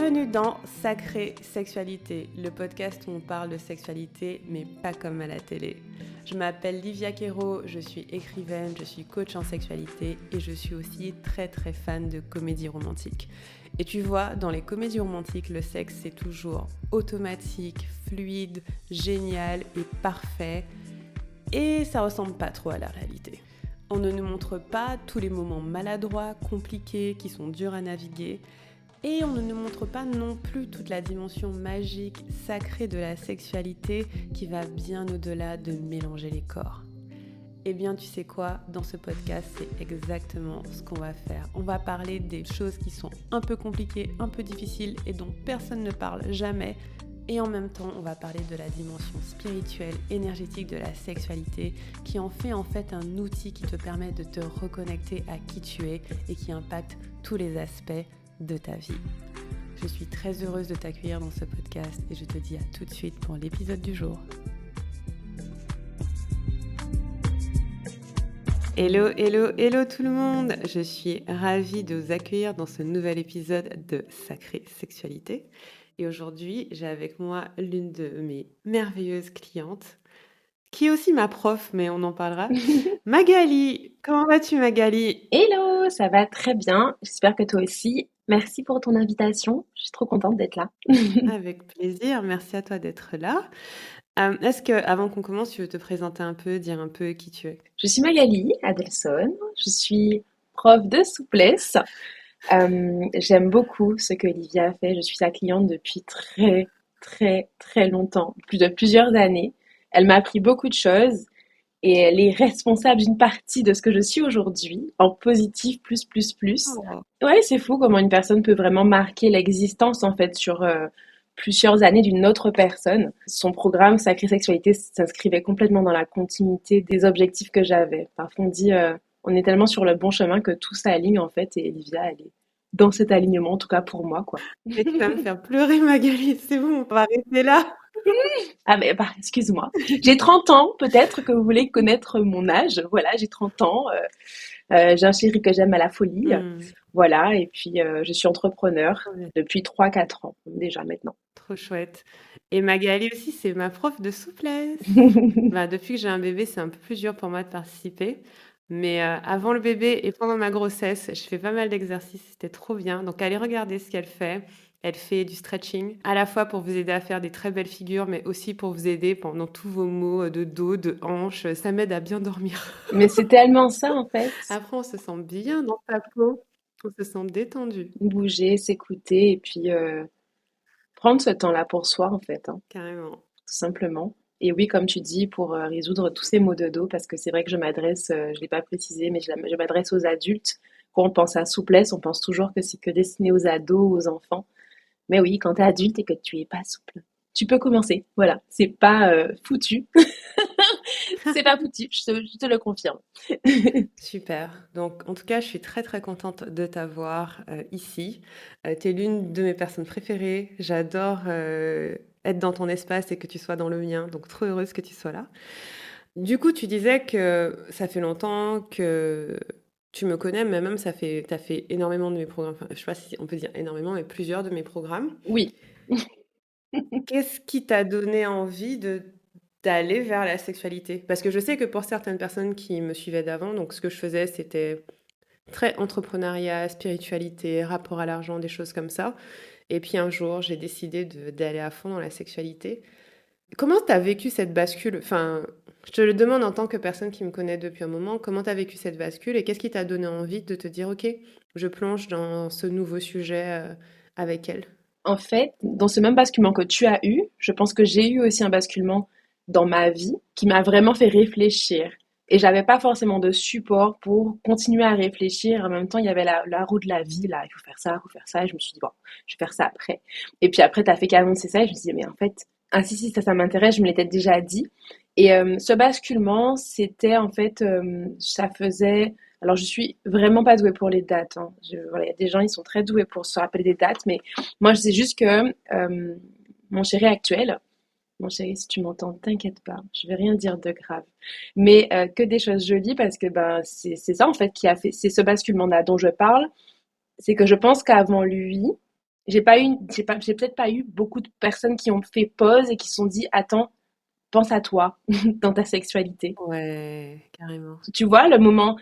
Bienvenue dans Sacrée Sexualité, le podcast où on parle de sexualité, mais pas comme à la télé. Je m'appelle Livia Quero, je suis écrivaine, je suis coach en sexualité et je suis aussi très fan de comédie romantique. Et tu vois, dans les comédies romantiques, le sexe c'est toujours automatique, fluide, génial et parfait. Et ça ressemble pas trop à la réalité. On ne nous montre pas tous les moments maladroits, compliqués, qui sont durs à naviguer. Et on ne nous montre pas non plus toute la dimension magique, sacrée de la sexualité qui va bien au-delà de mélanger les corps. Eh bien, tu sais quoi, dans ce podcast, c'est exactement ce qu'on va faire. On va parler des choses qui sont un peu compliquées, un peu difficiles et dont personne ne parle jamais. Et en même temps, on va parler de la dimension spirituelle, énergétique de la sexualité qui en fait un outil qui te permet de te reconnecter à qui tu es et qui impacte tous les aspects de ta vie. Je suis très heureuse de t'accueillir dans ce podcast et je te dis à tout de suite pour l'épisode du jour. Hello tout le monde! Je suis ravie de vous accueillir dans ce nouvel épisode de Sacrée Sexualité. Et aujourd'hui, j'ai avec moi l'une de mes merveilleuses clientes, qui est aussi ma prof, mais on en parlera. Magali! Comment vas-tu, Magali? Hello, ça va très bien. J'espère que toi aussi. Merci pour ton invitation. Je suis trop contente d'être là. Avec plaisir, merci à toi d'être là. Est-ce que, avant qu'on commence, tu veux te présenter un peu, dire un peu qui tu es? Je suis Magali Adelson. Je suis prof de souplesse. J'aime beaucoup ce que Olivia a fait. Je suis sa cliente depuis très longtemps, plus de plusieurs années. Elle m'a appris beaucoup de choses et elle est responsable d'une partie de ce que je suis aujourd'hui, en positif plus. Oh. Ouais, c'est fou comment une personne peut vraiment marquer l'existence en fait sur plusieurs années d'une autre personne. Son programme Sacrée Sexualité s'inscrivait complètement dans la continuité des objectifs que j'avais. Parfois on dit on est tellement sur le bon chemin que tout s'aligne en fait et Olivia elle est dans cet alignement en tout cas pour moi quoi. Mais tu vas me faire pleurer, Magali, c'est bon, on va arrêter là. Ah mais bah excuse-moi. J'ai 30 ans, peut-être que vous voulez connaître mon âge. Voilà, j'ai 30 ans. J'ai un chéri que j'aime à la folie. Voilà, et puis je suis entrepreneur Trop bien, depuis 3 4 ans déjà maintenant. trop chouette. Et Magali aussi, c'est ma prof de souplesse. Depuis que j'ai un bébé, c'est un peu plus dur pour moi de participer. Mais avant le bébé et pendant ma grossesse, je fais pas mal d'exercices, c'était trop bien. Donc allez regarder ce qu'elle fait. Elle fait du stretching, à la fois pour vous aider à faire des très belles figures, mais aussi pour vous aider pendant tous vos maux de dos, de hanches. Ça m'aide à bien dormir. Mais c'est tellement ça en fait. Après, on se sent bien dans sa peau, on se sent détendu, Bouger, s'écouter et puis prendre ce temps-là pour soi en fait, hein, carrément. tout simplement. Et oui, comme tu dis, pour résoudre tous ces maux de dos, parce que c'est vrai que je m'adresse, je l'ai pas précisé, mais je m'adresse aux adultes. Quand on pense à souplesse, on pense toujours que c'est que destiné aux ados, aux enfants. Mais oui, quand tu es adulte et que tu es pas souple, tu peux commencer. Voilà, c'est pas foutu. C'est pas foutu, je te le confirme. Super. Donc, en tout cas, je suis très contente de t'avoir ici. Tu es l'une de mes personnes préférées. J'adore être dans ton espace et que tu sois dans le mien. Donc, trop heureuse que tu sois là. Du coup, tu disais que ça fait longtemps que tu me connais, mais même t'as fait énormément de mes programmes. Enfin, je sais pas si on peut dire énormément, mais plusieurs de mes programmes. Oui. Qu'est-ce qui t'a donné envie d'aller vers la sexualité? Parce que je sais que pour certaines personnes qui me suivaient d'avant, donc ce que je faisais, c'était très entrepreneuriat, spiritualité, rapport à l'argent, des choses comme ça. Et puis un jour, j'ai décidé d'aller à fond dans la sexualité. Comment tu as vécu cette bascule? Enfin, je te le demande en tant que personne qui me connaît depuis un moment, comment tu as vécu cette bascule et qu'est-ce qui t'a donné envie de te dire, OK, je plonge dans ce nouveau sujet avec elle? En fait, dans ce même basculement que tu as eu, je pense que j'ai eu aussi un basculement dans ma vie qui m'a vraiment fait réfléchir. Et j'avais pas forcément de support pour continuer à réfléchir. En même temps, il y avait la roue de la vie, là, il faut faire ça, il faut faire ça. Et je me suis dit, bon, je vais faire ça après. Et puis après, t'as fait qu'annoncer ça, et je me suis dit, mais en fait, ah si, ça m'intéresse, je me l'étais déjà dit. Et ce basculement, c'était en fait, ça faisait alors, je suis vraiment pas douée pour les dates, hein. Voilà, il y a des gens, ils sont très doués pour se rappeler des dates, mais moi, je sais juste que mon chéri actuel, mon chéri, si tu m'entends, t'inquiète pas, je vais rien dire de grave, mais que des choses jolies parce que ben c'est ça en fait qui a fait, c'est ce basculement-là dont je parle, c'est que je pense qu'avant lui, j'ai peut-être pas eu beaucoup de personnes qui ont fait pause et qui se sont dit, attends, pense à toi dans ta sexualité. Ouais, carrément. Tu vois, le moment.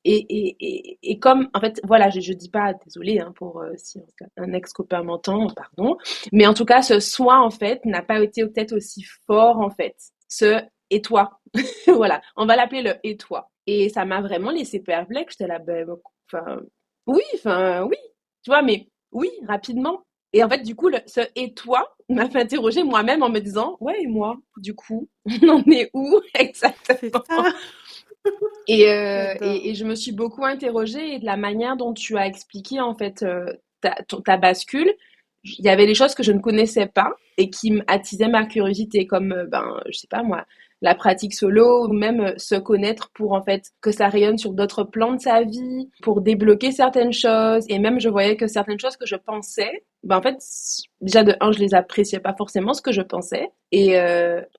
Et comme, en fait, voilà, je dis pas, désolée hein, pour si un ex-copain m'entend, pardon, mais en tout cas, ce soin, en fait, n'a pas été peut-être aussi fort, en fait. Ce et toi. Voilà, on va l'appeler le et toi. Et ça m'a vraiment laissé perplexe. J'étais là, ben, oui, tu vois, mais oui, rapidement. Et en fait, du coup, ce et toi m'a fait interroger moi-même en me disant, ouais, et moi, du coup, on en est où C'est exactement? ça, Et j'adore. je me suis beaucoup interrogée et de la manière dont tu as expliqué en fait ta bascule, il y avait des choses que je ne connaissais pas et qui attisaient ma curiosité, comme ben je sais pas moi, la pratique solo ou même se connaître pour en fait que ça rayonne sur d'autres plans de sa vie, pour débloquer certaines choses et même je voyais que certaines choses que je pensais, ben en fait déjà de un je les appréciais pas forcément ce que je pensais et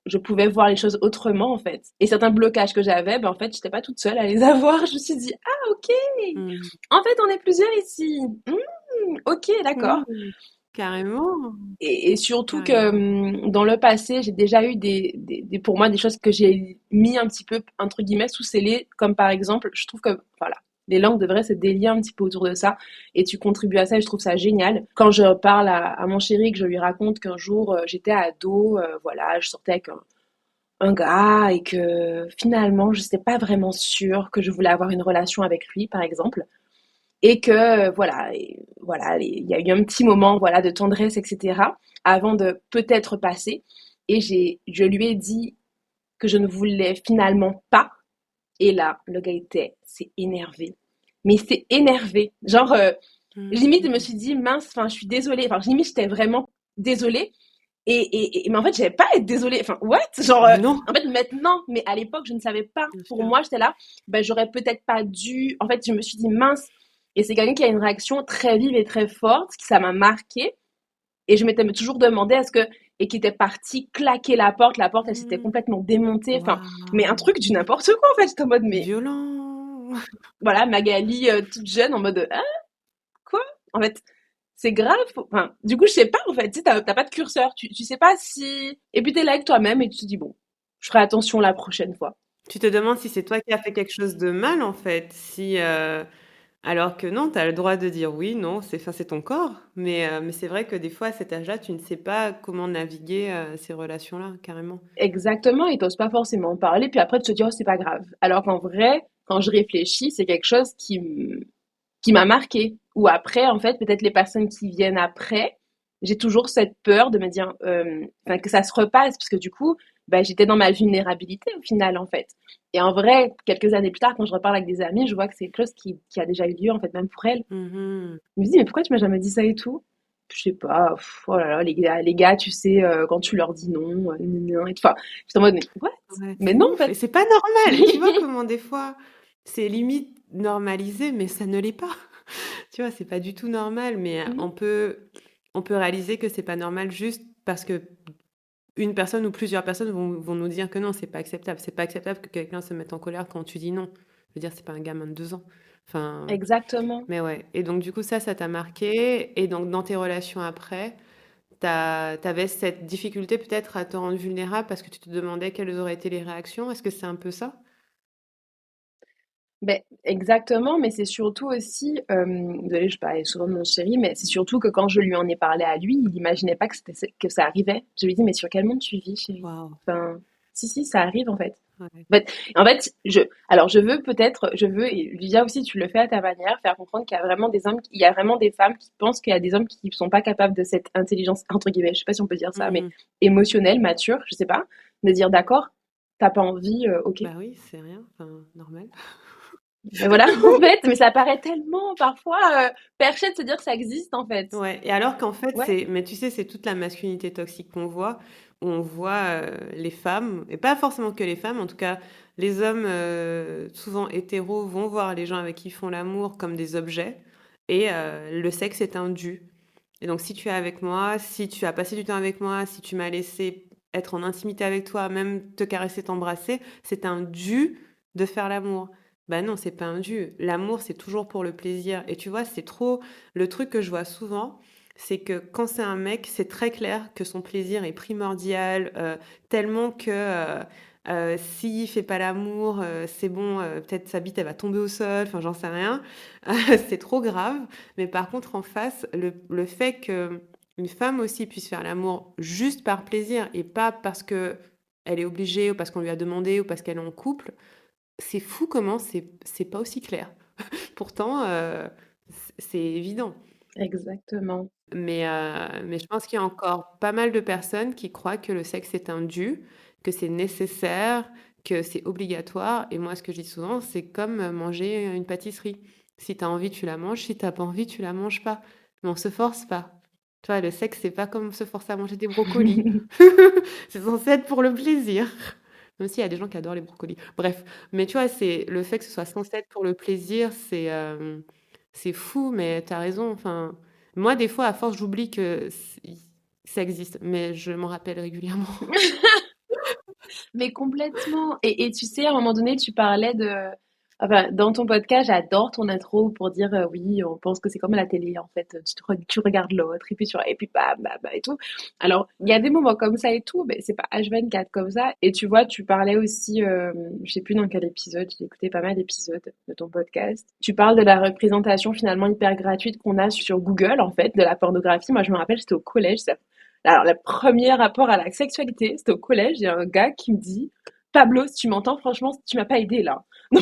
je pouvais voir les choses autrement en fait. Et certains blocages que j'avais, ben en fait, j'étais pas toute seule à les avoir. Je me suis dit, ah ok, Mmh. en fait, on est plusieurs ici. Ok, d'accord. Mmh. Carrément, Et surtout que carrément. dans le passé, j'ai déjà eu pour moi des choses que j'ai mis un petit peu entre guillemets sous scellé, comme par exemple, je trouve que voilà. Les langues devraient se délier un petit peu autour de ça et tu contribues à ça et je trouve ça génial. Quand je parle à mon chéri, que je lui raconte qu'un jour j'étais ado, voilà, je sortais avec un gars et que finalement je n'étais pas vraiment sûre que je voulais avoir une relation avec lui par exemple et que voilà il y a eu un petit moment voilà de tendresse etc avant de peut-être passer et je lui ai dit que je ne voulais finalement pas et là le gars s'est énervé mais c'est énervé genre limite je me Mmh. suis dit mince enfin je suis désolée enfin limite j'étais vraiment désolée mais en fait, j'avais pas à être désolée. Enfin, what? Genre, Bah non, en fait, maintenant, mais à l'époque, je ne savais pas. bien Pour sûr. moi, j'étais là, ben, j'aurais peut-être pas dû. En fait, je me suis dit, mince. Et c'est quelqu'un qui a une réaction très vive et très forte, qui ça m'a marqué. Et je m'étais toujours demandé est-ce que. Et qui était parti claquer la porte, elle s'était Mmh. complètement démontée. Enfin, mais un Waouh! truc du n'importe quoi, en fait. J'étais en mode, mais Violent! voilà, Magali, toute jeune, en mode, ah, quoi? En fait, c'est grave. Enfin, du coup, je sais pas, en fait. Tu sais, t'as pas de curseur. Tu sais pas si. Et puis, t'es là avec toi-même et tu te dis, bon, je ferai attention la prochaine fois. Tu te demandes si c'est toi qui as fait quelque chose de mal, en fait, si, alors que non, tu as le droit de dire: «Oui, non», c'est ton corps, mais c'est vrai que des fois, à cet âge-là, tu ne sais pas comment naviguer, ces relations-là, carrément. Exactement, et t'oses pas forcément en parler. Puis après, tu te dis, oh, c'est pas grave. Alors qu'en vrai, quand je réfléchis, c'est quelque chose qui m'a marqué. Ou après, en fait, peut-être les personnes qui viennent après, j'ai toujours cette peur de me dire, enfin, que ça se repasse, parce que du coup, bah, j'étais dans ma vulnérabilité au final, en fait. Et en vrai, quelques années plus tard, quand je reparle avec des amis, je vois que c'est quelque chose qui a déjà eu lieu, en fait, même pour elles. Mmh. Je me dis, mais pourquoi tu m'as jamais dit ça et tout? Je sais pas, oh là là, les gars, tu sais, quand tu leur dis non, et tout. Enfin, j'étais en mode, mais what? Ouais, Mais c'est non, en ouf et fait. c'est pas normal et tu vois comment des fois, c'est limite normalisé, mais ça ne l'est pas. Tu vois, c'est pas du tout normal, mais on peut réaliser que c'est pas normal juste parce que une personne ou plusieurs personnes vont nous dire que non, c'est pas acceptable. C'est pas acceptable que quelqu'un se mette en colère quand tu dis non. Je veux dire, c'est pas un gamin de 2 ans. Enfin, Exactement. mais ouais. Et donc, du coup, ça t'a marqué. Et donc, dans tes relations après, t'avais cette difficulté peut-être à te rendre vulnérable parce que tu te demandais quelles auraient été les réactions. Est-ce que c'est un peu ça? Ben, exactement, mais c'est surtout aussi, désolée, je parlais souvent de mon chéri, mais c'est surtout que quand je lui en ai parlé à lui, il imaginait pas que ça arrivait. Je lui ai dit, mais sur quel monde tu vis, chéri? Waouh. Enfin, si, ça arrive, en fait. Ouais. En fait, alors je veux, et Livia aussi, tu le fais à ta manière, faire comprendre qu'il y a vraiment des hommes, il y a vraiment des femmes qui pensent qu'il y a des hommes qui sont pas capables de cette intelligence, entre guillemets, je sais pas si on peut dire ça, mais Mhm. émotionnelle, mature, je sais pas, de dire d'accord, t'as pas envie, ok. Bah oui, c'est rien. Enfin, normal. Mais voilà, en fait, mais ça paraît tellement parfois perché de se dire que ça existe, en fait. Ouais, et alors qu'en fait, Ouais. mais tu sais, c'est toute la masculinité toxique qu'on voit, où on voit les femmes, et pas forcément que les femmes, en tout cas, les hommes, souvent hétéros, vont voir les gens avec qui ils font l'amour comme des objets, et le sexe est un dû. Et donc, si tu es avec moi, si tu as passé du temps avec moi, si tu m'as laissé être en intimité avec toi, même te caresser, t'embrasser, c'est un dû de faire l'amour. Bah non, c'est pas un dû. L'amour, c'est toujours pour le plaisir. Et tu vois, c'est trop le truc que je vois souvent. c'est que quand c'est un mec, c'est très clair que son plaisir est primordial, tellement que s'il fait pas l'amour, c'est bon, peut-être sa bite elle va tomber au sol, enfin j'en sais rien. C'est trop grave. Mais par contre, en face, le fait que une femme aussi puisse faire l'amour juste par plaisir et pas parce que elle est obligée ou parce qu'on lui a demandé ou parce qu'elle est en couple, c'est fou comment c'est pas aussi clair. Pourtant, c'est évident. Exactement. Mais je pense qu'il y a encore pas mal de personnes qui croient que le sexe est un dû, que c'est nécessaire, que c'est obligatoire. Et moi, ce que je dis souvent, c'est comme manger une pâtisserie. Si tu as envie, tu la manges. Si t'as pas envie, tu la manges pas. Mais on se force pas. Tu vois, le sexe, c'est pas comme se forcer à manger des brocolis. C'est censé être pour le plaisir. Même s'il y a des gens qui adorent les brocolis. Bref, mais tu vois, c'est le fait que ce soit censé être pour le plaisir, c'est fou, mais t'as raison. Enfin, moi, des fois, à force, j'oublie que ça existe, mais je m'en rappelle régulièrement. Mais complètement. Et tu sais, à un moment donné, tu parlais de... Enfin, dans ton podcast, j'adore ton intro pour dire oui, on pense que c'est comme à la télé, en fait. Tu regardes l'autre, et puis bam, bam, bam, et tout. Alors, il y a des moments comme ça et tout, mais c'est pas H24 comme ça. Et tu vois, tu parlais aussi, je sais plus dans quel épisode, j'ai écouté pas mal d'épisodes de ton podcast. Tu parles de la représentation finalement hyper gratuite qu'on a sur Google, en fait, de la pornographie. Moi, je me rappelle, j'étais au collège, alors, le premier rapport à la sexualité, c'était au collège. Il y a un gars qui me dit, Pablo, si tu m'entends, franchement, tu m'as pas aidé là. Non,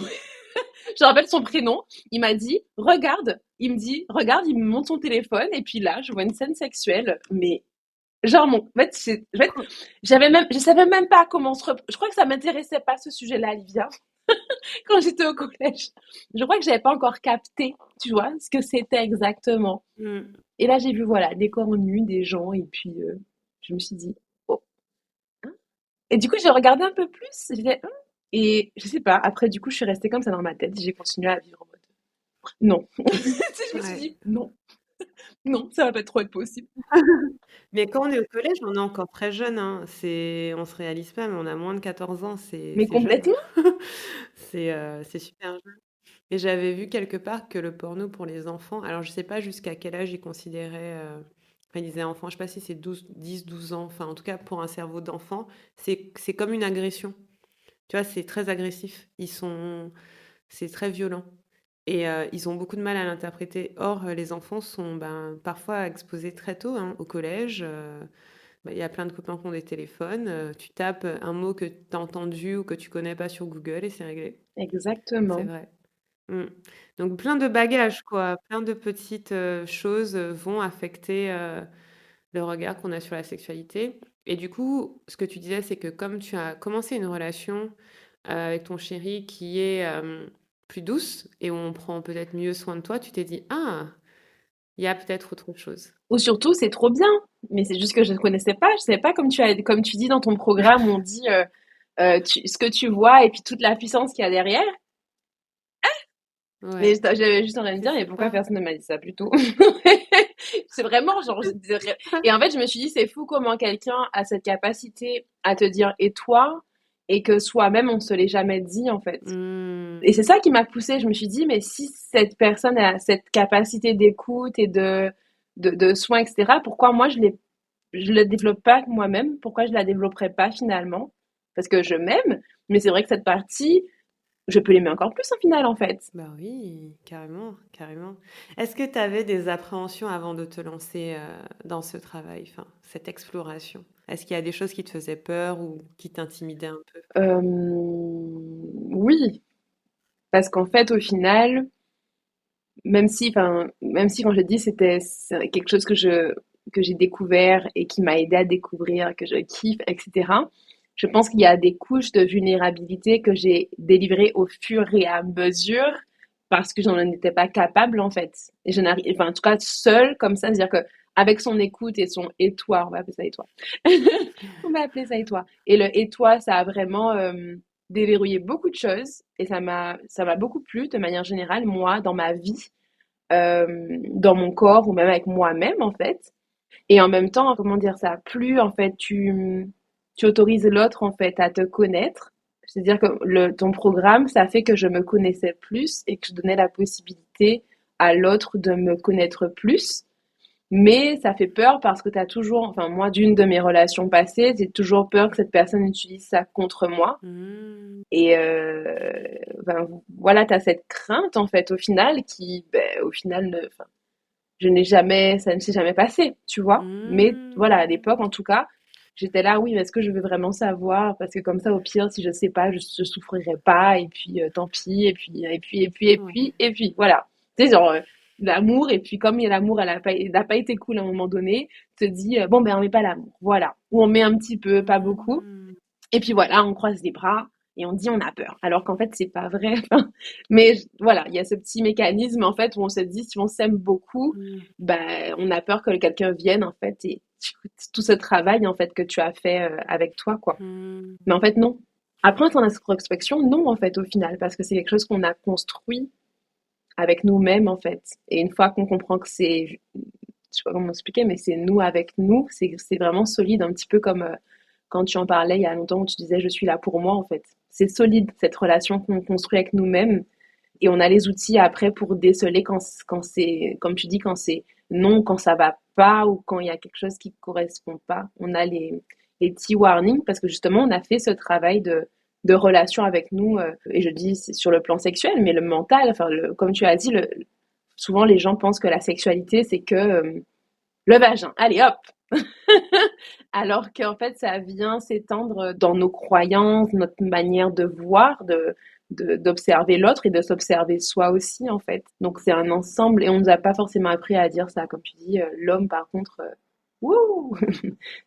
je rappelle son prénom. Il m'a dit, regarde. Il me dit, regarde, il me montre son téléphone. Et puis là, je vois une scène sexuelle. Mais, genre, en fait, je savais même pas comment je crois que ça m'intéressait pas ce sujet-là, Livia, quand j'étais au collège. Je crois que j'avais pas encore capté, tu vois, ce que c'était exactement. Mm. Et là, j'ai vu, voilà, des corps nus, des gens. Et puis, je me suis dit, oh. Et du coup, j'ai regardé un peu plus. J'étais, et je sais pas, après, du coup, je suis restée comme ça dans ma tête. J'ai continué à vivre en mode non. Tu sais, je me suis Ouais. dit non, non, ça va pas trop être possible. Mais quand on est au collège, on est encore très jeune, hein. On se réalise pas, mais on a moins de 14 ans, Mais c'est jeune. complètement. C'est super jeune. Et j'avais vu quelque part que le porno pour les enfants, alors je sais pas jusqu'à quel âge ils considéraient, enfin ils disaient enfant, je sais pas si c'est 12 ans, enfin en tout cas pour un cerveau d'enfant, c'est comme une agression. Tu vois, c'est très agressif. C'est très violent. Et ils ont beaucoup de mal à l'interpréter. Or, les enfants sont ben, parfois exposés très tôt, hein, au collège. Ben, il y a plein de copains qui ont des téléphones. Tu tapes un mot que tu as entendu ou que tu connais pas sur Google et c'est réglé. C'est Exactement. vrai. Mm. Donc plein de bagages, quoi. Plein de petites choses vont affecter le regard qu'on a sur la sexualité. Et du coup, ce que tu disais, c'est que comme tu as commencé une relation avec ton chéri qui est plus douce et où on prend peut-être mieux soin de toi, tu t'es dit, ah, il y a peut-être autre chose. Ou surtout, c'est trop bien. Mais c'est juste que je ne connaissais pas. Je savais pas, comme tu dis dans ton programme, on dit ce que tu vois et puis toute la puissance qu'il y a derrière. Mais Ouais, j'avais juste en train de c'est dire, mais pourquoi sympa. personne ne m'a dit ça plus tôt? C'est vraiment genre, et en fait, je me suis dit, c'est fou comment quelqu'un a cette capacité à te dire, et toi? Et que soi-même, on se l'est jamais dit, en fait. Hmm. Et c'est ça qui m'a poussée. Je me suis dit, mais si cette personne a cette capacité d'écoute et de soins, etc., pourquoi moi, je le développe pas moi-même? Pourquoi je la développerais pas finalement? Parce que je m'aime, mais c'est vrai que cette partie, je peux l'aimer encore plus, au final, en fait. Bah oui, carrément, carrément. Est-ce que tu avais des appréhensions avant de te lancer dans ce travail, enfin, cette exploration? Est-ce qu'il y a des choses qui te faisaient peur ou qui t'intimidaient un peu? Oui, parce qu'en fait, au final, même si quand je dis c'est quelque chose que j'ai découvert et qui m'a aidé à découvrir, que je kiffe, etc. Je pense qu'il y a des couches de vulnérabilité que j'ai délivrées au fur et à mesure parce que j'en étais pas capable en fait. Et je n'arrive, enfin en tout cas seule comme ça, c'est-à-dire que avec son écoute et son et toi, on va appeler ça et toi. On va appeler ça et toi. Et le et toi, ça a vraiment déverrouillé beaucoup de choses et ça m'a beaucoup plu de manière générale moi dans ma vie, dans mon corps ou même avec moi-même en fait. Et en même temps, comment dire ça, plus en fait tu autorises l'autre en fait à te connaître. C'est-à-dire que ton programme, ça fait que je me connaissais plus et que je donnais la possibilité à l'autre de me connaître plus. Mais ça fait peur parce que t'as toujours, enfin moi d'une de mes relations passées, j'ai toujours peur que cette personne utilise ça contre moi. Mmh. Et ben, voilà, t'as cette crainte en fait au final qui, ben, au final, enfin, ça ne s'est jamais passé, tu vois. Mais voilà, à Mmh. l'époque en tout cas, j'étais là, oui, mais est-ce que je veux vraiment savoir? Parce que comme ça, au pire, si je sais pas, je souffrirai pas. Et puis tant pis. Ouais. Et puis voilà. Tu sais, genre l'amour. Et puis comme l'amour, elle a pas été cool à un moment donné, te dis bon ben on met pas l'amour, voilà. Ou on met un petit peu, pas beaucoup. Mmh. Et puis voilà, on croise les bras et on dit on a peur. Alors qu'en fait, c'est pas vrai. Mais voilà, il y a ce petit mécanisme en fait où on se dit si on s'aime beaucoup, Mmh. ben on a peur que quelqu'un vienne en fait et tout ce travail en fait que tu as fait avec toi quoi. Mmh. Mais en fait non. Après en introspection, non en fait au final parce que c'est quelque chose qu'on a construit avec nous-mêmes en fait. Et une fois qu'on comprend que c'est, je sais pas comment expliquer, mais c'est nous avec nous, c'est vraiment solide, un petit peu comme quand tu en parlais il y a longtemps où tu disais je suis là pour moi en fait. C'est solide cette relation qu'on construit avec nous-mêmes et on a les outils après pour déceler quand c'est, comme tu dis, quand c'est non, quand ça va pas ou quand il y a quelque chose qui correspond pas. On a les petits warnings parce que justement on a fait ce travail de relation avec nous et je dis sur le plan sexuel mais le mental, enfin comme tu as dit, souvent les gens pensent que la sexualité c'est que le vagin, allez hop. Alors qu'en fait, ça vient s'étendre dans nos croyances, notre manière de voir, d'observer l'autre et de s'observer soi aussi, en fait. Donc, c'est un ensemble et on nous a pas forcément appris à dire ça. Comme tu dis, l'homme, par contre, wouh,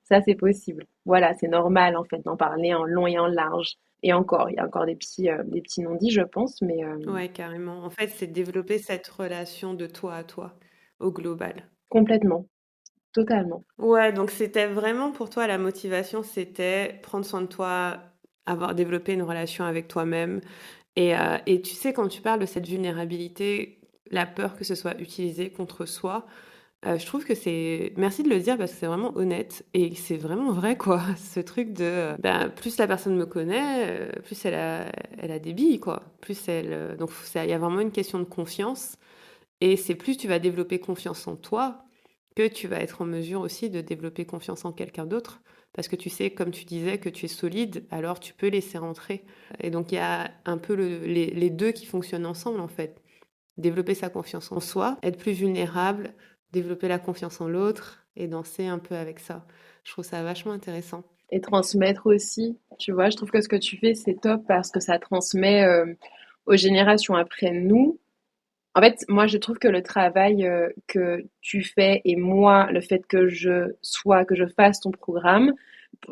ça, c'est possible. Voilà, c'est normal, en fait, d'en parler en long et en large. Et encore, il y a encore des petits non-dits, je pense, mais Ouais, carrément. En fait, c'est développer cette relation de toi à toi, au global. complètement, totalement. Ouais, donc c'était vraiment pour toi la motivation, c'était prendre soin de toi, avoir développé une relation avec toi-même. Et tu sais, quand tu parles de cette vulnérabilité, la peur que ce soit utilisé contre soi, je trouve que c'est merci de le dire parce que c'est vraiment honnête et c'est vraiment vrai, quoi. Ce truc de, bah, plus la personne me connaît, plus elle a des billes, quoi. Plus elle, donc ça il y a vraiment une question de confiance et c'est plus tu vas développer confiance en toi que tu vas être en mesure aussi de développer confiance en quelqu'un d'autre. Parce que tu sais, comme tu disais, que tu es solide, alors tu peux laisser rentrer. Et donc il y a un peu les deux qui fonctionnent ensemble, en fait. Développer sa confiance en soi, être plus vulnérable, développer la confiance en l'autre et danser un peu avec ça. Je trouve ça vachement intéressant. Et transmettre aussi, tu vois, je trouve que ce que tu fais, c'est top parce que ça transmet aux générations après nous. En fait, moi, je trouve que le travail que tu fais et moi, le fait que je fasse ton programme,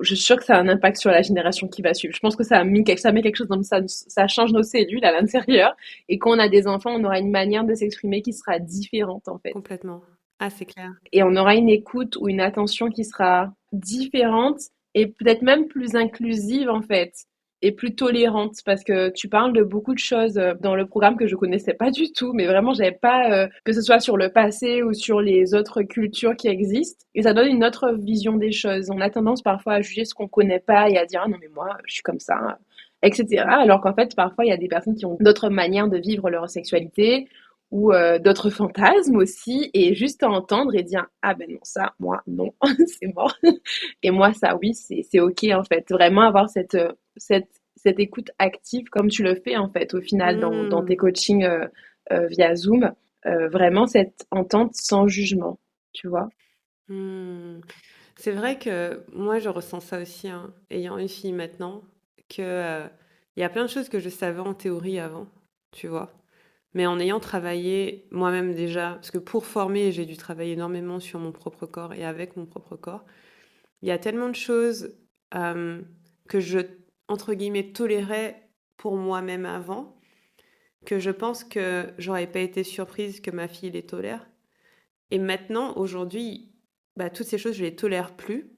je suis sûre que ça a un impact sur la génération qui va suivre. Je pense que ça met quelque chose dans ça change nos cellules à l'intérieur. Et quand on a des enfants, on aura une manière de s'exprimer qui sera différente, en fait. Complètement. Ah, c'est clair. Et on aura une écoute ou une attention qui sera différente et peut-être même plus inclusive en fait et plus tolérante parce que tu parles de beaucoup de choses dans le programme que je connaissais pas du tout mais vraiment j'avais pas que ce soit sur le passé ou sur les autres cultures qui existent et ça donne une autre vision des choses. On a tendance parfois à juger ce qu'on connaît pas et à dire ah non mais moi je suis comme ça etc. Alors qu'en fait parfois il y a des personnes qui ont d'autres manières de vivre leur sexualité ou d'autres fantasmes aussi, et juste à entendre et dire ah ben non ça moi non c'est mort et moi ça oui c'est ok en fait vraiment avoir cette écoute active comme tu le fais en fait au final dans tes Mmh. coachings via Zoom vraiment cette entente sans jugement tu vois. Mmh. C'est vrai que moi, je ressens ça aussi, hein, ayant une fille maintenant, que, il y a plein de choses que je savais en théorie avant, tu vois? Mais en ayant travaillé moi-même déjà, parce que pour former, j'ai dû travailler énormément sur mon propre corps et avec mon propre corps. Il y a tellement de choses que je, entre guillemets, tolérais pour moi-même avant, que je pense que j'aurais pas été surprise que ma fille les tolère. Et maintenant, aujourd'hui, bah, toutes ces choses, je les tolère plus.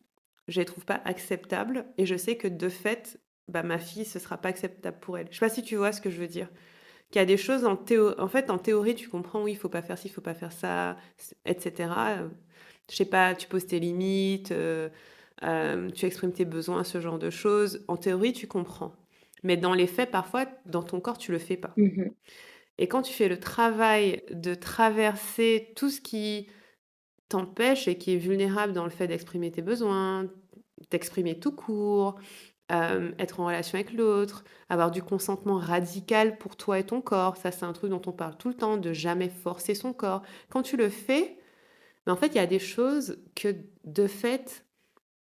Je les trouve pas acceptables. Et je sais que de fait, bah, ma fille, ce sera pas acceptable pour elle. Je sais pas si tu vois ce que je veux dire. Qu'il y a des choses en fait, en théorie, tu comprends, oui, il faut pas faire ci, il faut pas faire ça, etc. Je sais pas, tu poses tes limites, tu exprimes tes besoins, ce genre de choses. En théorie, tu comprends. Mais dans les faits, parfois, dans ton corps, tu le fais pas. Mhm. Et quand tu fais le travail de traverser tout ce qui t'empêche et qui est vulnérable dans le fait d'exprimer tes besoins, d'exprimer tout court, être en relation avec l'autre, avoir du consentement radical pour toi et ton corps. Ça, c'est un truc dont on parle tout le temps, de jamais forcer son corps. Quand tu le fais, mais en fait, il y a des choses que, de fait,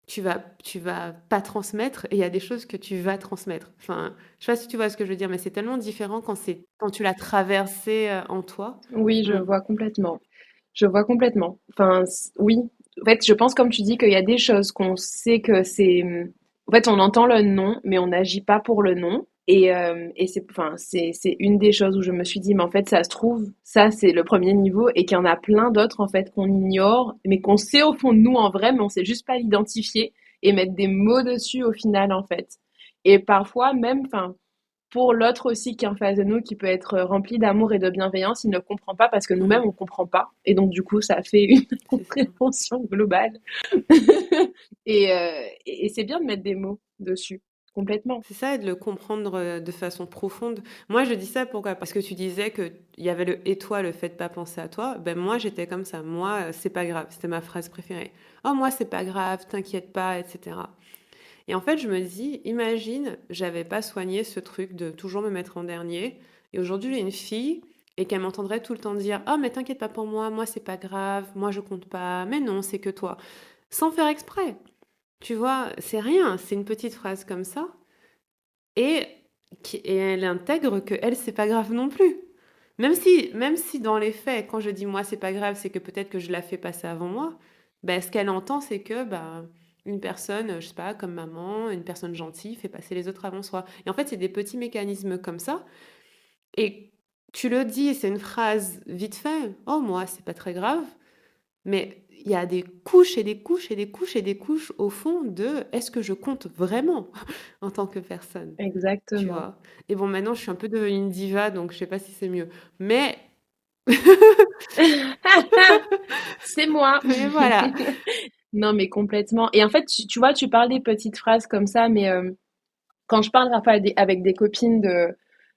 tu vas pas transmettre et il y a des choses que tu vas transmettre. Enfin, je sais pas si tu vois ce que je veux dire, mais c'est tellement différent quand tu l'as traversé en toi. Oui, je Mm. vois complètement. Je vois complètement. Enfin, oui. En fait, je pense, comme tu dis, qu'il y a des choses qu'on sait que c'est. En fait, on entend le non, mais on n'agit pas pour le non. Et c'est, enfin, c'est une des choses où je me suis dit, mais en fait, ça se trouve, ça, c'est le premier niveau, et qu'il y en a plein d'autres, en fait, qu'on ignore, mais qu'on sait au fond de nous en vrai, mais on sait juste pas l'identifier et mettre des mots dessus au final, en fait. Et parfois, même, enfin, pour l'autre aussi qui est en face de nous, qui peut être rempli d'amour et de bienveillance, il ne comprend pas parce que nous-mêmes, Mhm. on ne comprend pas. Et donc, du coup, ça fait une C'est ça. incompréhension globale. Et c'est bien de mettre des mots dessus, complètement. C'est ça, et de le comprendre de façon profonde. Moi, je dis ça pourquoi? Parce que tu disais qu'il y avait le et toi, le fait de pas penser à toi. Ben moi, j'étais comme ça. Moi, c'est pas grave. C'était ma phrase préférée. Oh, moi, c'est pas grave, t'inquiète pas, etc. Et en fait, je me dis, imagine, j'avais pas soigné ce truc de toujours me mettre en dernier. Et aujourd'hui, j'ai une fille et qu'elle m'entendrait tout le temps dire, oh, mais t'inquiète pas pour moi, c'est pas grave, moi, je compte pas, mais non, c'est que toi. Sans faire exprès. Tu vois, c'est rien, c'est une petite phrase comme ça. Et, et elle intègre que elle, c'est pas grave non plus. Même si dans les faits, quand je dis moi, c'est pas grave, c'est que peut-être que je la fais passer avant moi, ben, ce qu'elle entend, c'est que une personne, je sais pas, comme maman, une personne gentille, fait passer les autres avant soi. Et en fait, c'est des petits mécanismes comme ça. Et tu le dis, c'est une phrase vite fait. Oh, moi, c'est pas très grave. Mais il y a des couches et des couches et des couches et des couches au fond de est-ce que je compte vraiment en tant que personne? Tu Exactement. vois? Et bon, maintenant, je suis un peu devenue une diva, donc je sais pas si c'est mieux. Mais, C'est moi. mais voilà. Non, mais complètement. Et en fait, tu vois, tu parles des petites phrases comme ça, mais quand je parle parfois avec des copines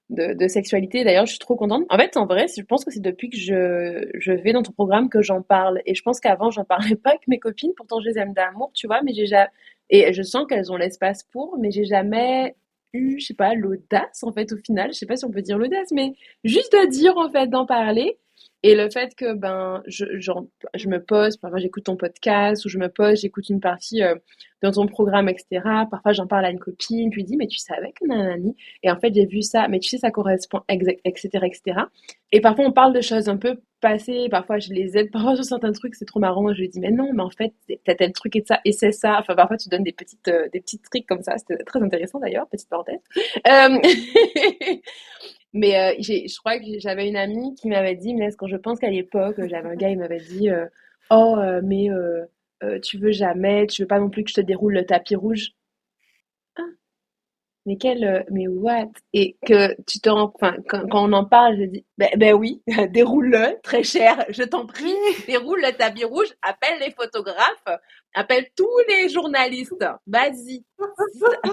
de sexualité, d'ailleurs, je suis trop contente. En fait, en vrai, je pense que c'est depuis que je vais dans ton programme que j'en parle. Et je pense qu'avant, j'en parlais pas avec mes copines. Pourtant, je les aime d'amour, tu vois, mais j'ai jamais. Et je sens qu'elles ont l'espace pour, mais j'ai jamais eu, je sais pas, l'audace, en fait, au final. Je sais pas si on peut dire l'audace, mais juste de dire, en fait, d'en parler. Et le fait que, ben, je me pose, parfois j'écoute ton podcast, ou je me pose, j'écoute une partie dans ton programme, etc. Parfois, j'en parle à une copine, je lui dis, mais tu savais que nanani. Et en fait, j'ai vu ça, mais tu sais, ça correspond, etc., etc. Et parfois, on parle de choses un peu passées, parfois, je les aide, parfois, sur certains trucs, c'est trop marrant. Je lui dis, mais non, mais en fait, t'as tel truc et ça, et c'est ça. Enfin, parfois, tu donnes des petites tricks comme ça. C'était très intéressant d'ailleurs, petite parenthèse. Euh, Mais je crois que j'avais une amie qui m'avait dit, mais est-ce quand je pense qu'à l'époque, j'avais un gars, il m'avait dit, oh, mais tu veux jamais, tu veux pas non plus que je te déroule le tapis rouge. Mais what? Et que tu te rends, enfin, quand on en parle, je dis, ben oui, déroule-le, très cher, je t'en prie, Oui. déroule le tapis rouge, appelle les photographes, appelle tous les journalistes, vas-y,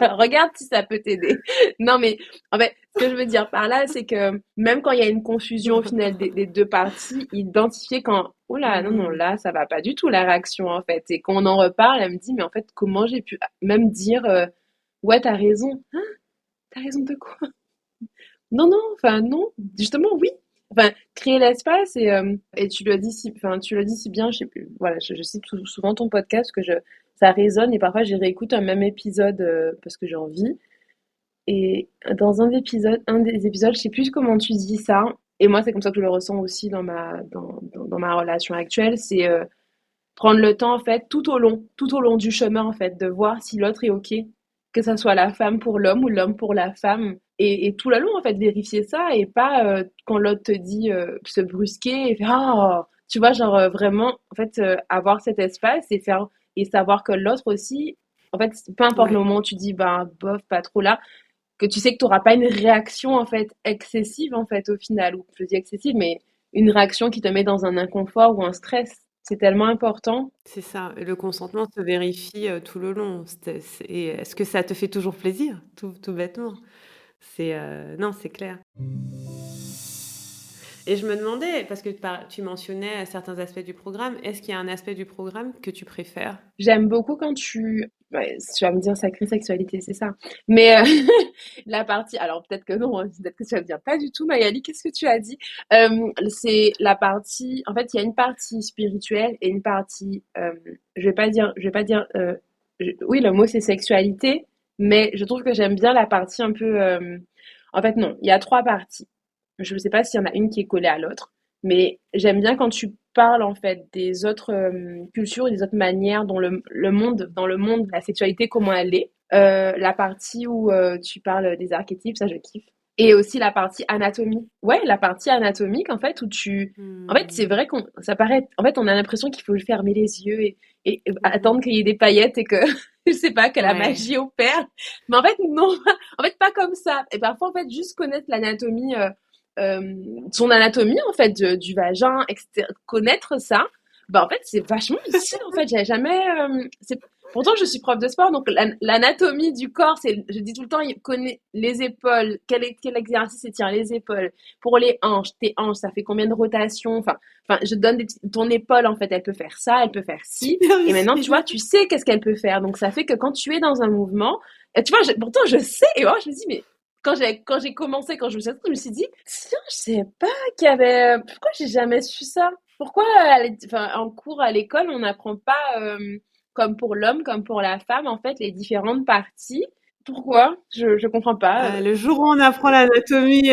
regarde si ça peut t'aider. Non, mais en fait, ce que je veux dire par là, c'est que même quand il y a une confusion au final des deux parties, identifier quand, oh là, non, non, Mhm. là, ça va pas du tout la réaction en fait. Et quand on en reparle, elle me dit, mais en fait, comment j'ai pu même dire, ouais, t'as raison. T'as raison de quoi? Non, non, enfin non, justement oui. Enfin, créer l'espace et tu le dis si, enfin tu le dis si bien. Je sais plus. Voilà, je cite souvent ton podcast parce que ça résonne et parfois je réécoute un même épisode parce que j'ai envie. Et dans un des épisodes, je sais plus comment tu dis ça. Et moi, c'est comme ça que je le ressens aussi dans ma relation actuelle. C'est prendre le temps en fait tout au long du chemin en fait, de voir si l'autre est ok, que ça soit la femme pour l'homme ou l'homme pour la femme, et tout le long en fait vérifier ça et pas quand l'autre te dit se brusquer et faire ah tu vois genre vraiment en fait avoir cet espace et faire et savoir que l'autre aussi en fait peu importe le Ouais. moment où tu dis ben bof pas trop là que tu sais que tu n'auras pas une réaction en fait excessive en fait au final ou je dis excessive mais une réaction qui te met dans un inconfort ou un stress c'est tellement important. C'est ça. Et le consentement se vérifie tout le long. Et est-ce que ça te fait toujours plaisir? Tout bêtement. Non, c'est clair. Et je me demandais, parce que tu mentionnais certains aspects du programme, est-ce qu'il y a un aspect du programme que tu préfères? J'aime beaucoup quand ouais, tu vas me dire sacrée sexualité, c'est ça. Mais la partie, alors peut-être que non, hein, peut-être que tu vas me dire pas du tout, Magali, qu'est-ce que tu as dit? C'est la partie, en fait, il y a une partie spirituelle et une partie, je vais pas dire, oui, le mot c'est sexualité, mais je trouve que j'aime bien la partie un peu, en fait, non, il y a trois parties. Je ne sais pas s'il y en a une qui est collée à l'autre, mais j'aime bien quand tu parles en fait des autres cultures et des autres manières dont dans le monde, la sexualité, comment elle est. La partie où tu parles des archétypes, ça je kiffe. Et aussi la partie anatomie. Ouais, la partie anatomique en fait où tu... En fait, c'est Hmm. vrai qu'on... Ça paraît... En fait, on a l'impression qu'il faut fermer les yeux et Mhm. attendre qu'il y ait des paillettes et que, je sais pas, que la Ouais. magie opère. Mais en fait, non. En fait, pas comme ça. Et parfois, en fait, juste connaître l'anatomie son anatomie en fait du vagin, etc. Connaître ça, bah en fait c'est vachement utile en fait. J'avais jamais. Pourtant je suis prof de sport, donc l'anatomie du corps, c'est, je dis tout le temps, il connaît les épaules, quel exercice étire les épaules, pour les hanches, tes hanches, ça fait combien de rotations, enfin je donne ton épaule en fait, elle peut faire ça, elle peut faire ci, Super et maintenant tu utile. vois, tu sais qu'est-ce qu'elle peut faire, donc ça fait que quand tu es dans un mouvement, et tu vois, pourtant je sais, et moi je me dis mais quand j'ai commencé, quand je me suis inscrite, je me suis dit, tiens, je sais pas qu'il y avait. Pourquoi j'ai jamais su ça? Pourquoi enfin, en cours à l'école, on n'apprend pas, comme pour l'homme, comme pour la femme, en fait, les différentes parties? Pourquoi? Je comprends pas. Le jour où on apprend l'anatomie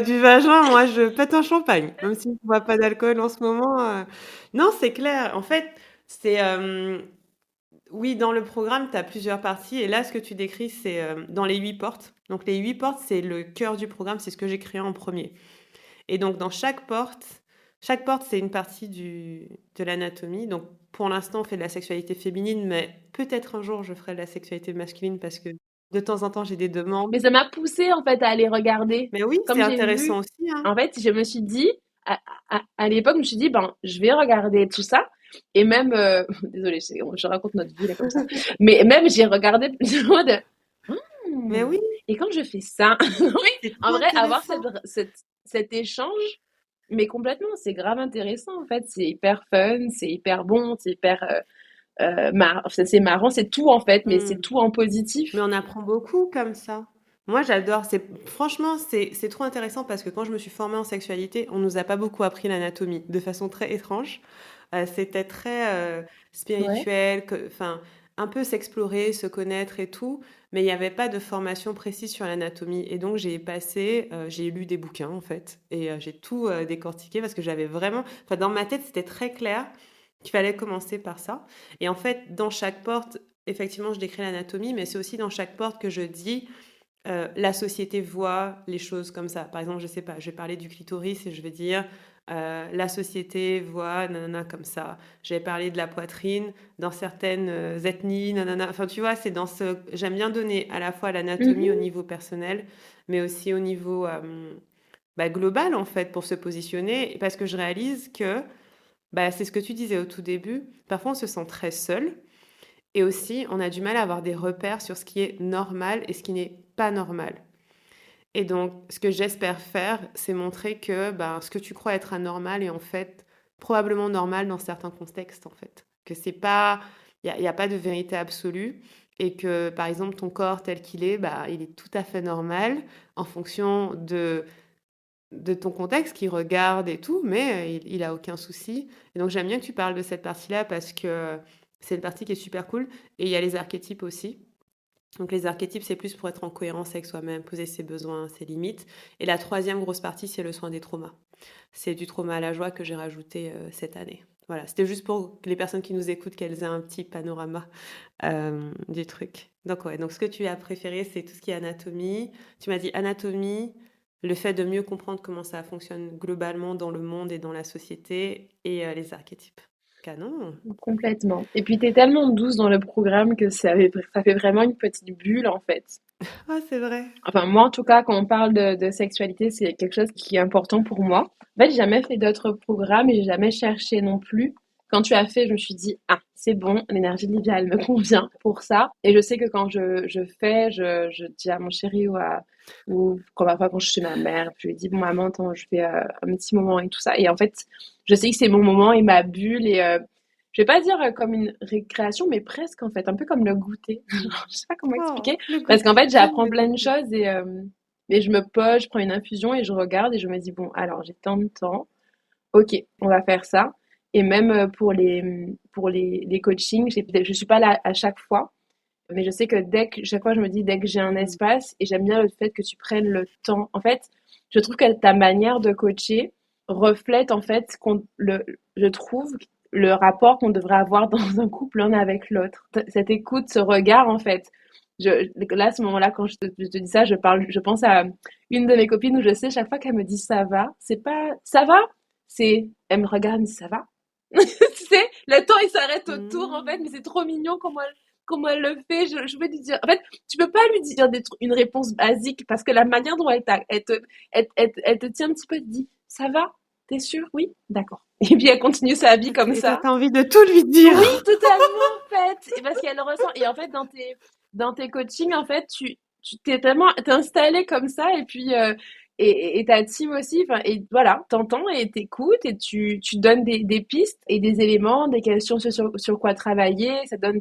du vagin, moi je pète un champagne, même si je ne bois pas d'alcool en ce moment. Non, c'est clair. En fait, c'est oui, dans le programme, tu as plusieurs parties. Et là, ce que tu décris, c'est dans les 8 portes. Donc les 8 portes, c'est le cœur du programme, c'est ce que j'ai créé en premier. Et donc dans chaque porte, c'est une partie de l'anatomie. Donc pour l'instant, on fait de la sexualité féminine, mais peut-être un jour, je ferai de la sexualité masculine parce que de temps en temps, j'ai des demandes. Mais ça m'a poussée, en fait, à aller regarder. Mais oui, c'est Comme j'ai intéressant vu, aussi, hein. en fait, je me suis dit, à l'époque, je me suis dit, ben, je vais regarder tout ça. Et même, désolée, je raconte notre vie là comme ça. Mais même, j'ai regardé en mode, Mais hmm, oui, et quand je fais ça, oui, c'est en trop vrai, avoir intéressant. cet échange, mais complètement, c'est grave intéressant en fait. C'est hyper fun, c'est hyper bon, c'est hyper c'est marrant, c'est tout en fait, mais c'est Hmm. tout en Mais positif. on apprend beaucoup comme ça. Moi, j'adore. Franchement, c'est trop intéressant parce que quand je me suis formée en sexualité, on nous a pas beaucoup appris l'anatomie de façon très étrange. C'était très Ouais. spirituel, enfin, un peu s'explorer, se connaître et tout, mais il n'y avait pas de formation précise sur l'anatomie. Et donc, j'ai lu des bouquins en fait, et j'ai tout décortiqué parce que j'avais vraiment, enfin, dans ma tête, c'était très clair qu'il fallait commencer par ça. Et en fait, dans chaque porte, effectivement, je décris l'anatomie, mais c'est aussi dans chaque porte que je dis la société voit les choses comme ça. Par exemple, je sais pas, je vais parler du clitoris et je vais dire la société voit nanana comme ça. Je vais parler de la poitrine dans certaines ethnies, nanana. Enfin, tu vois, c'est dans ce. J'aime bien donner à la fois l'anatomie au Mhm. niveau personnel, mais aussi au niveau global en fait pour se positionner, parce que je réalise que c'est ce que tu disais au tout début. Parfois, on se sent très seul. Et aussi, on a du mal à avoir des repères sur ce qui est normal et ce qui n'est pas normal. Et donc, ce que j'espère faire, c'est montrer que ce que tu crois être anormal est en fait probablement normal dans certains contextes, en fait. Que c'est pas, y a pas de vérité absolue et que, par exemple, ton corps tel qu'il est, il est tout à fait normal en fonction de ton contexte qui regarde et tout, mais il a aucun souci. Et donc, j'aime bien que tu parles de cette partie-là parce que c'est une partie qui est super cool. Et il y a les archétypes aussi. Donc les archétypes, c'est plus pour être en cohérence avec soi-même, poser ses besoins, ses limites. Et la troisième grosse partie, c'est le soin des traumas. C'est du trauma à la joie que j'ai rajouté cette année. Voilà, c'était juste pour les personnes qui nous écoutent qu'elles aient un petit panorama du truc. Donc ouais, donc ce que tu as préféré, c'est tout ce qui est anatomie. Tu m'as dit anatomie, le fait de mieux comprendre comment ça fonctionne globalement dans le monde et dans la société, et les archétypes. Canon. Complètement. Et puis, t'es tellement douce dans le programme que ça fait vraiment une petite bulle, en fait. Ah, c'est vrai. Enfin, moi, en tout cas, quand on parle de sexualité, c'est quelque chose qui est important pour moi. En fait, j'ai jamais fait d'autres programmes et j'ai jamais cherché non plus. quand tu as fait, je me suis dit, ah, c'est bon, l'énergie de Livia, elle me convient pour ça. Et je sais que quand je fais, je dis à mon chéri ou quand, parfois quand je suis chez ma mère, je lui dis, bon, maman, attends, je fais un petit moment et tout ça. Et en fait, je sais que c'est mon moment et ma bulle et je vais pas dire comme une récréation, mais presque en fait, un peu comme le goûter. Je sais pas comment Oh, expliquer, le parce qu'en goûter, fait, j'aime j'apprends le plein de goûter. choses et je me pose, je prends une infusion et je regarde et je me dis, bon, alors j'ai tant de temps. Ok, on va faire ça. Et même pour les coachings, je suis pas là à chaque fois, mais je sais que chaque fois, je me dis, dès que j'ai un Mm. espace, et j'aime bien le fait que tu prennes le temps. En fait, je trouve que ta manière de coacher reflète, en fait, je trouve, le rapport qu'on devrait avoir dans un couple l'un avec l'autre. Cette écoute, ce regard, en fait. Là, à ce moment-là, quand je te dis ça, je pense à une de mes copines où je sais, chaque fois qu'elle me dit ça va, c'est pas ça va, elle me regarde, elle me dit ça va. Tu sais, le temps il s'arrête autour en fait, Mm. mais c'est trop mignon comment elle le fait. Je veux lui dire, en fait, tu peux pas lui dire une réponse basique parce que la manière dont elle te tient un petit peu, elle te dit, ça va? T'es sûre? Oui? D'accord. Et puis elle continue sa vie comme Et toi, ça. t'as envie de tout lui Oui, dire. totalement, en fait. Et parce qu'elle le ressent. Et en fait, dans tes coachings, en fait, tu t'es installé comme ça, et puis, et ta team aussi, enfin, et voilà, t'entends et t'écoutes, et tu donnes des pistes et des éléments, des questions sur quoi travailler, ça donne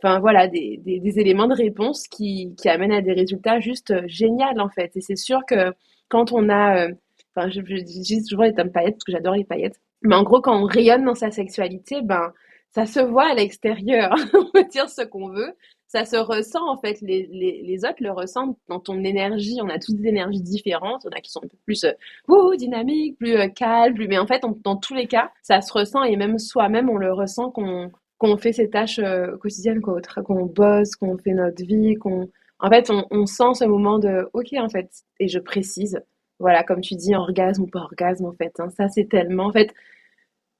enfin, voilà, des éléments de réponse qui amènent à des résultats juste géniaux, en fait. Et c'est sûr que quand on a, enfin, je dis toujours les termes paillettes, parce que j'adore les paillettes. Mais en gros, quand on rayonne dans sa sexualité, ben, ça se voit à l'extérieur. On peut dire ce qu'on veut. Ça se ressent, en fait. Les autres le ressentent dans ton énergie. On a tous des énergies différentes. On a qui sont un peu plus dynamiques, plus calmes. Mais en fait, dans tous les cas, ça se ressent. Et même soi-même, on le ressent qu'on fait ses tâches quotidiennes, qu'on bosse, qu'on fait notre vie. En fait, on sent ce moment de OK, en fait. Et je précise, voilà, comme tu dis, orgasme ou pas orgasme, en fait. Hein, ça, c'est tellement. En fait,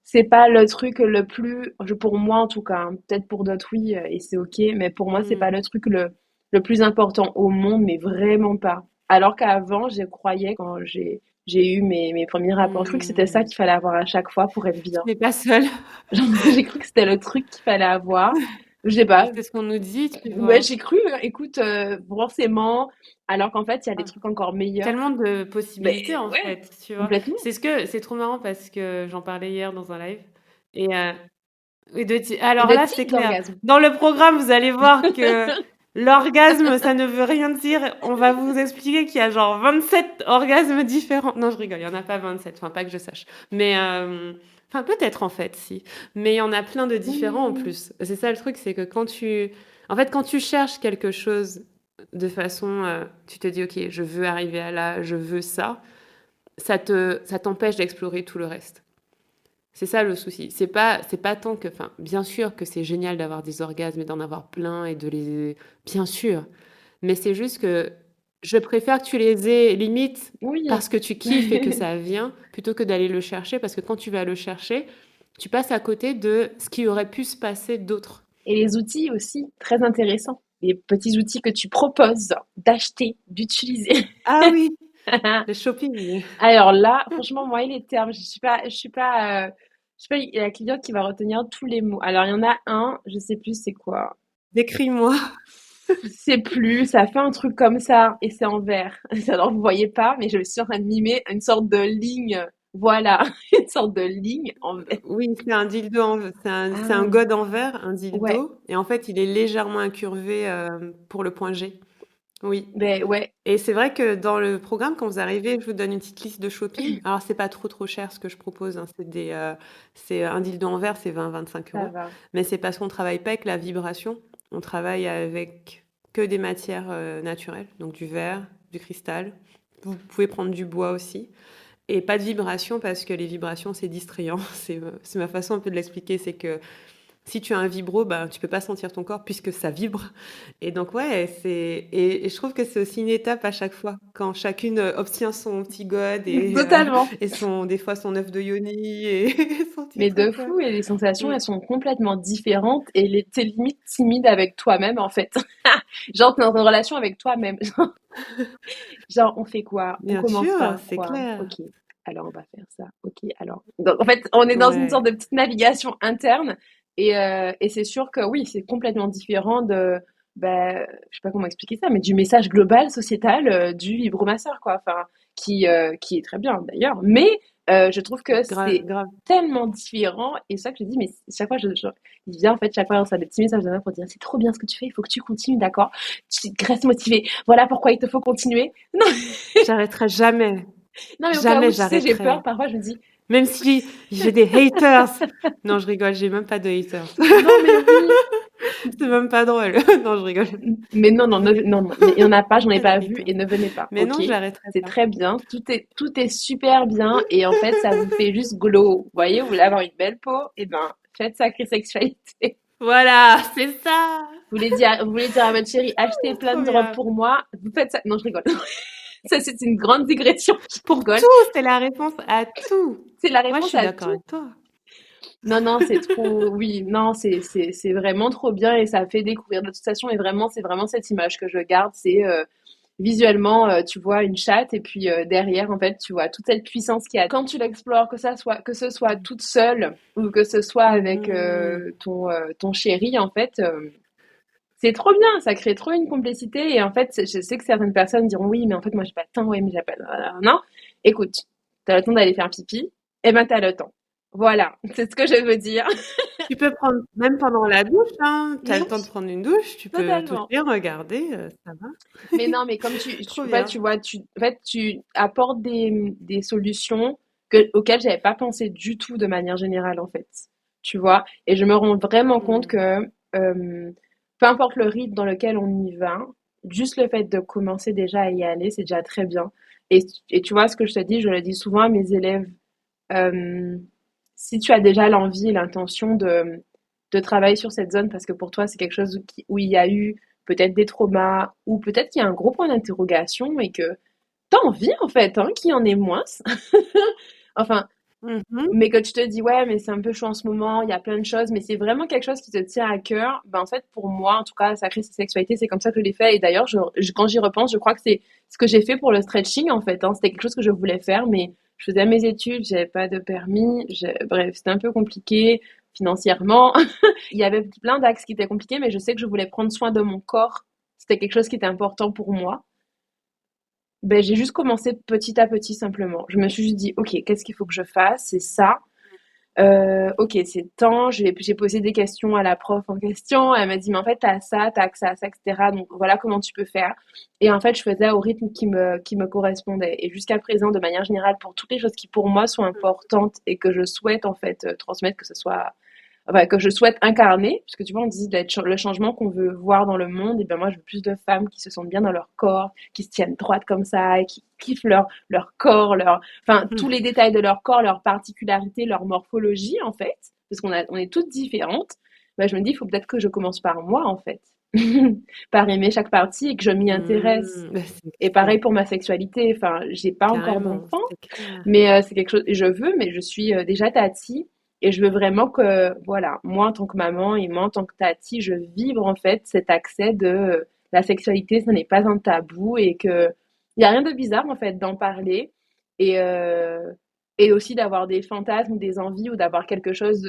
c'est pas le truc le plus, pour moi en tout cas, hein, peut-être pour d'autres oui, et c'est ok, mais pour moi c'est pas Mm. le truc le plus important au monde, mais vraiment pas. Alors qu'avant, je croyais quand j'ai eu mes premiers rapports, je crois que c'était ça Mm. qu'il fallait avoir à chaque fois pour être Tu bien. n'es pas seule. Genre, j'ai cru que c'était le truc qu'il fallait avoir. Je sais pas. C'est ce qu'on nous dit, tu Ouais, vois. j'ai cru, écoute, forcément, alors qu'en fait, il y a des Ah, trucs encore meilleurs. tellement de Mais possibilités, en ouais, fait, tu vois. complètement. C'est trop marrant parce que j'en parlais hier dans un live. Et oui, alors De là, c'est type clair. d'orgasme. Dans le programme, vous allez voir que l'orgasme, ça ne veut rien dire. On va vous expliquer qu'il y a genre 27 orgasmes différents. Non, je rigole, il y en a pas 27, enfin pas que je sache. Mais enfin peut-être en fait, si. Mais il y en a plein de différents en Oui, plus. C'est ça le truc, c'est que quand tu cherches quelque chose de façon, tu te dis, ok, je veux arriver à là, je veux ça, ça t'empêche d'explorer tout le reste. C'est ça le souci. C'est pas tant que, enfin, bien sûr que c'est génial d'avoir des orgasmes et d'en avoir plein et de les, bien sûr. Mais c'est juste que je préfère que tu les aies limite oui. parce que tu kiffes et que ça vient plutôt que d'aller le chercher parce que quand tu vas le chercher, tu passes à côté de ce qui aurait pu se passer d'autre. Et les outils aussi, très intéressants. Les petits outils que tu proposes d'acheter, d'utiliser. Ah oui, le shopping. Alors là, franchement, moi, les termes, je suis pas la cliente qui va retenir tous les mots. Alors, il y en a un, je sais plus c'est quoi. Décris-moi. Je sais plus, ça fait un truc comme ça et c'est en vert. Alors, vous voyez pas, mais je suis en train de mimer une sorte de ligne. Voilà, une sorte de ligne en vert. Oui, c'est un dildo, c'est un Ah, god en verre, un ouais, dildo, et en fait, il est légèrement incurvé pour le point G. Oui. ben ouais, Et c'est vrai que dans le programme, quand vous arrivez, je vous donne une petite liste de shopping. Alors, c'est pas trop cher ce que je propose, hein. C'est un dildo en verre, c'est 20-25 ça euros. va. Mais c'est parce qu'on travaille pas avec la vibration. On travaille avec que des matières naturelles, donc du verre, du cristal. Vous pouvez prendre du bois aussi. Et pas de vibration parce que les vibrations, c'est distrayant. C'est ma façon un peu de l'expliquer. C'est que si tu as un vibro, bah, tu peux pas sentir ton corps puisque ça vibre. Et donc, ouais, et je trouve que c'est aussi une étape à chaque fois. Quand chacune obtient son petit god Totalement. et des fois son œuf de yoni et son petit Mais de truc. fou, et les sensations, Mm. elles sont complètement différentes et t'es limite timide avec toi-même en fait. Genre, t'es dans une relation avec toi-même. Genre, on fait quoi? On Bien commence sûr, par c'est quoi? clair. Ok. alors on va faire ça. Ok, alors. Donc, en fait, on est dans une sorte Ouais, de petite navigation interne et c'est sûr que oui, c'est complètement différent de, ben, je sais pas comment expliquer ça, mais du message global, sociétal, du vibromasseur, quoi. Enfin, qui est très bien d'ailleurs. Mais je trouve que grave, c'est grave. tellement différent et ça que je dis, mais chaque fois, il vient en fait, chaque fois, on reçoit des petits messages de moi pour dire c'est trop bien ce que tu fais, il faut que tu continues, d'accord? Tu restes motivé. Voilà pourquoi il te faut continuer. Non, J'arrêterai jamais. non, mais au cas où, Jamais tu sais, j'ai peur. j'arrêterai. Parfois, je me dis, Même si j'ai des haters. Non, je rigole, j'ai même pas de haters. non, mais oui. C'est même pas drôle. Non, je rigole. Mais non, non, non, non, mais il y en a pas, j'en ai Pas de pas vu haters. et ne venez pas, Mais ok? non, j'arrêterai C'est pas. très bien, tout est super bien et en fait, ça vous fait juste glow. Vous voyez, vous voulez avoir une belle peau, et ben, faites sacrée sexualité. Voilà, c'est ça. Vous voulez dire à votre chérie, achetez plein Trop de robes bien. pour moi, vous faites ça. Non, je rigole. Ça, c'est une grande digression, je Pour rigole. tout, c'est la réponse à tout. C'est la Moi, je réponse suis à d'accord tout. avec toi. Non, non, c'est trop, oui, non, c'est vraiment trop bien et ça fait découvrir. De toute façon, et vraiment, c'est vraiment cette image que je garde, c'est visuellement, tu vois une chatte et puis derrière, en fait, tu vois toute cette puissance qu'il y a. Quand tu l'explores, que ce soit toute seule ou que ce soit avec Mhm. ton chéri, en fait, c'est trop bien, ça crée trop une complicité et en fait, je sais que certaines personnes diront oui, mais en fait, moi, j'ai pas le temps, ouais, mais j'appelle. Non, écoute, t'as le temps d'aller faire pipi, eh ben, t'as le temps. Voilà, c'est ce que je veux dire. Tu peux prendre, même pendant la douche, hein, tu as le temps de Oui, prendre une douche, tu peux tout totalement. lire, regarder, ça va. Mais non, mais comme Trop en fait, bien. tu vois, en fait, tu apportes des solutions auxquelles j'avais pas pensé du tout de manière générale, en fait. Tu vois? Et je me rends vraiment compte Mm. que peu importe le rythme dans lequel on y va, juste le fait de commencer déjà à y aller, c'est déjà très bien. Et tu vois, ce que je te dis, je le dis souvent à mes élèves, euh, si tu as déjà l'envie et l'intention de travailler sur cette zone, parce que pour toi, c'est quelque chose où il y a eu peut-être des traumas, ou peut-être qu'il y a un gros point d'interrogation et que t'as envie, en fait, hein, qu'il y en ait moins. Enfin, Mhm. mais que tu te dis, ouais, mais c'est un peu chaud en ce moment, il y a plein de choses, mais c'est vraiment quelque chose qui te tient à cœur. Ben, en fait, pour moi, en tout cas, sacrer sa sexualité, c'est comme ça que je l'ai fait. Et d'ailleurs, quand j'y repense, je crois que c'est ce que j'ai fait pour le stretching, en fait, hein. C'était quelque chose que je voulais faire, mais je faisais mes études, j'avais pas de permis, bref, c'était un peu compliqué financièrement. Il y avait plein d'axes qui étaient compliqués, mais je sais que je voulais prendre soin de mon corps. C'était quelque chose qui était important pour moi. Ben, j'ai juste commencé petit à petit simplement. Je me suis juste dit, ok, qu'est-ce qu'il faut que je fasse? C'est ça. Ok, c'est temps. J'ai posé des questions à la prof en question. Elle m'a dit, mais en fait, t'as ça, t'as accès à ça, etc. Donc voilà comment tu peux faire. Et en fait, je faisais au rythme qui me correspondait. Et jusqu'à présent, de manière générale, pour toutes les choses qui pour moi sont importantes et que je souhaite en fait transmettre, que ce soit enfin, que je souhaite incarner, puisque tu vois, on dit d'être le changement qu'on veut voir dans le monde, et bien moi, je veux plus de femmes qui se sentent bien dans leur corps, qui se tiennent droites comme ça, et qui kiffent leur corps, enfin, tous les détails de leur corps, leurs particularités, leur morphologie, en fait, parce on est toutes différentes. Ben, je me dis, il faut peut-être que je commence par moi, en fait, par aimer chaque partie et que je m'y intéresse. Bah, c'est Et clair, pareil pour ma sexualité, enfin, j'ai pas encore carrément, d'enfant, c'est clair. mais c'est quelque chose, je veux, mais je suis déjà tati et je veux vraiment que, voilà, moi en tant que maman et moi en tant que tati, je vibre en fait cet accès de la sexualité, ce n'est pas un tabou et que il y a rien de bizarre en fait d'en parler et et aussi d'avoir des fantasmes ou des envies ou d'avoir quelque chose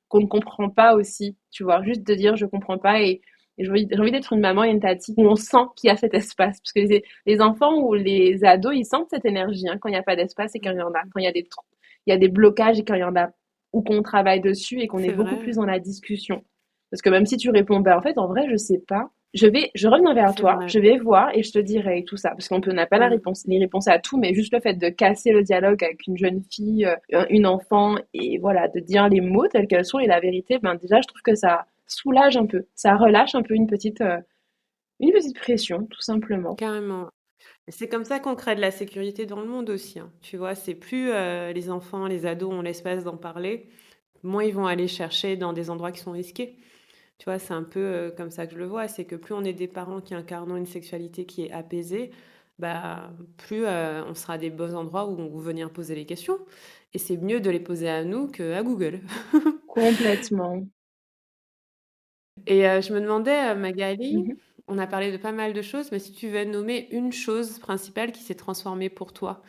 qu'on ne comprend pas aussi, tu vois, juste de dire je comprends pas et j'ai envie d'être une maman et une tati où on sent qu'il y a cet espace parce que les enfants ou les ados, ils sentent cette énergie hein, quand il n'y a pas d'espace et quand il y en a, quand il y a des blocages et quand il y en a, ou qu'on travaille dessus et qu'on est C'est beaucoup vrai, plus dans la discussion. Parce que même si tu réponds, ben en fait, en vrai, je sais pas. Je reviens vers c'est toi, vrai. je vais voir et je te dirai et tout ça. Parce n'a pas Mm. les réponses à tout, mais juste le fait de casser le dialogue avec une jeune fille, une enfant, et voilà, de dire les mots tels qu'elles sont et la vérité, ben déjà, je trouve que ça soulage un peu. Ça relâche un peu une petite pression, tout simplement. Carrément. Et c'est comme ça qu'on crée de la sécurité dans le monde aussi, hein. Tu vois, c'est plus les enfants, les ados ont l'espace d'en parler, moins ils vont aller chercher dans des endroits qui sont risqués. Tu vois, c'est un peu comme ça que je le vois, c'est que plus on est des parents qui incarnent une sexualité qui est apaisée, bah, plus on sera à des beaux endroits où on va venir poser les questions. Et c'est mieux de les poser à nous qu'à Google. Complètement. Et je me demandais, Magali, Mhm. on a parlé de pas mal de choses, mais si tu veux nommer une chose principale qui s'est transformée pour toi,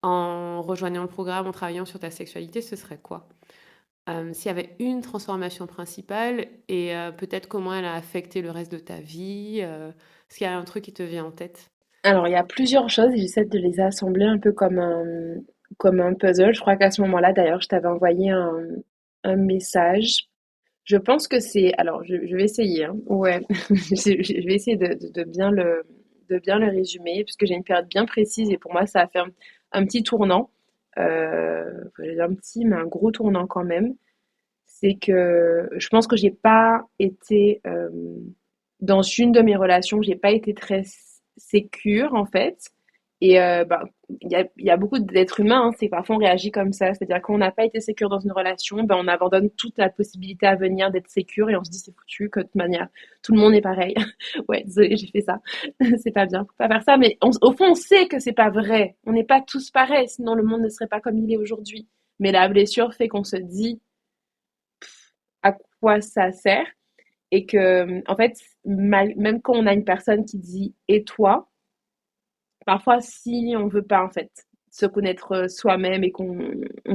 en rejoignant le programme, en travaillant sur ta sexualité, ce serait quoi? S'il y avait une transformation principale et peut-être comment elle a affecté le reste de ta vie, est-ce qu'il y a un truc qui te vient en tête? Alors, il y a plusieurs choses et j'essaie de les assembler un peu comme un puzzle. Je crois qu'à ce moment-là, d'ailleurs, je t'avais envoyé un message. Je pense que c'est... Alors, je vais essayer, hein. Ouais, je vais essayer de bien le résumer, puisque j'ai une période bien précise et pour moi, ça a fait un petit tournant. Enfin, je vais dire un petit, mais un gros tournant quand même. C'est que je pense que j'ai pas été dans une de mes relations, j'ai pas été très sécure en fait. Et bah, il y a beaucoup d'êtres humains, hein, c'est que parfois on réagit comme ça, c'est-à-dire qu'on n'a pas été sécure dans une relation, ben on abandonne toute la possibilité à venir d'être sécure et on se dit c'est foutu, que de toute manière tout le monde est pareil. Ouais, désolée, j'ai fait ça, c'est pas bien, faut pas faire ça, mais au fond on sait que c'est pas vrai, on n'est pas tous pareils, sinon le monde ne serait pas comme il est aujourd'hui. Mais la blessure fait qu'on se dit à quoi ça sert et que en fait même quand on a une personne qui dit et toi, parfois si on veut pas en fait se connaître soi-même et qu'on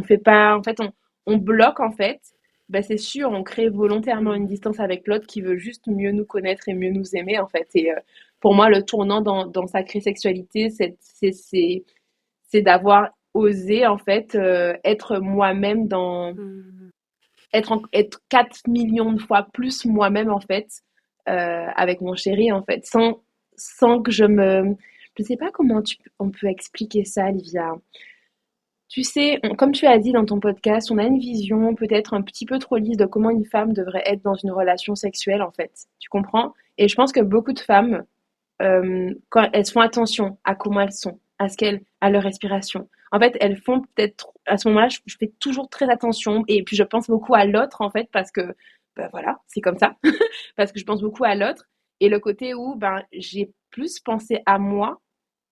fait pas en fait on bloque en fait, ben c'est sûr on crée volontairement une Mmh. distance avec l'autre qui veut juste mieux nous connaître et mieux nous aimer en fait. Et pour moi le tournant dans Sacrée Sexualité c'est d'avoir osé en fait être moi-même dans Mmh. être 4 millions de fois plus moi-même en fait avec mon chéri en fait sans que je sais pas comment on peut expliquer ça Livia. Tu sais, comme tu as dit dans ton podcast, on a une vision peut-être un petit peu trop lisse de comment une femme devrait être dans une relation sexuelle en fait. Tu comprends? Et je pense que beaucoup de femmes quand elles font attention à comment elles sont, à leur respiration. En fait, elles font peut-être, à ce moment-là, je fais toujours très attention et puis je pense beaucoup à l'autre en fait parce que, ben voilà, c'est comme ça, parce que je pense beaucoup à l'autre et le côté où ben j'ai plus pensé à moi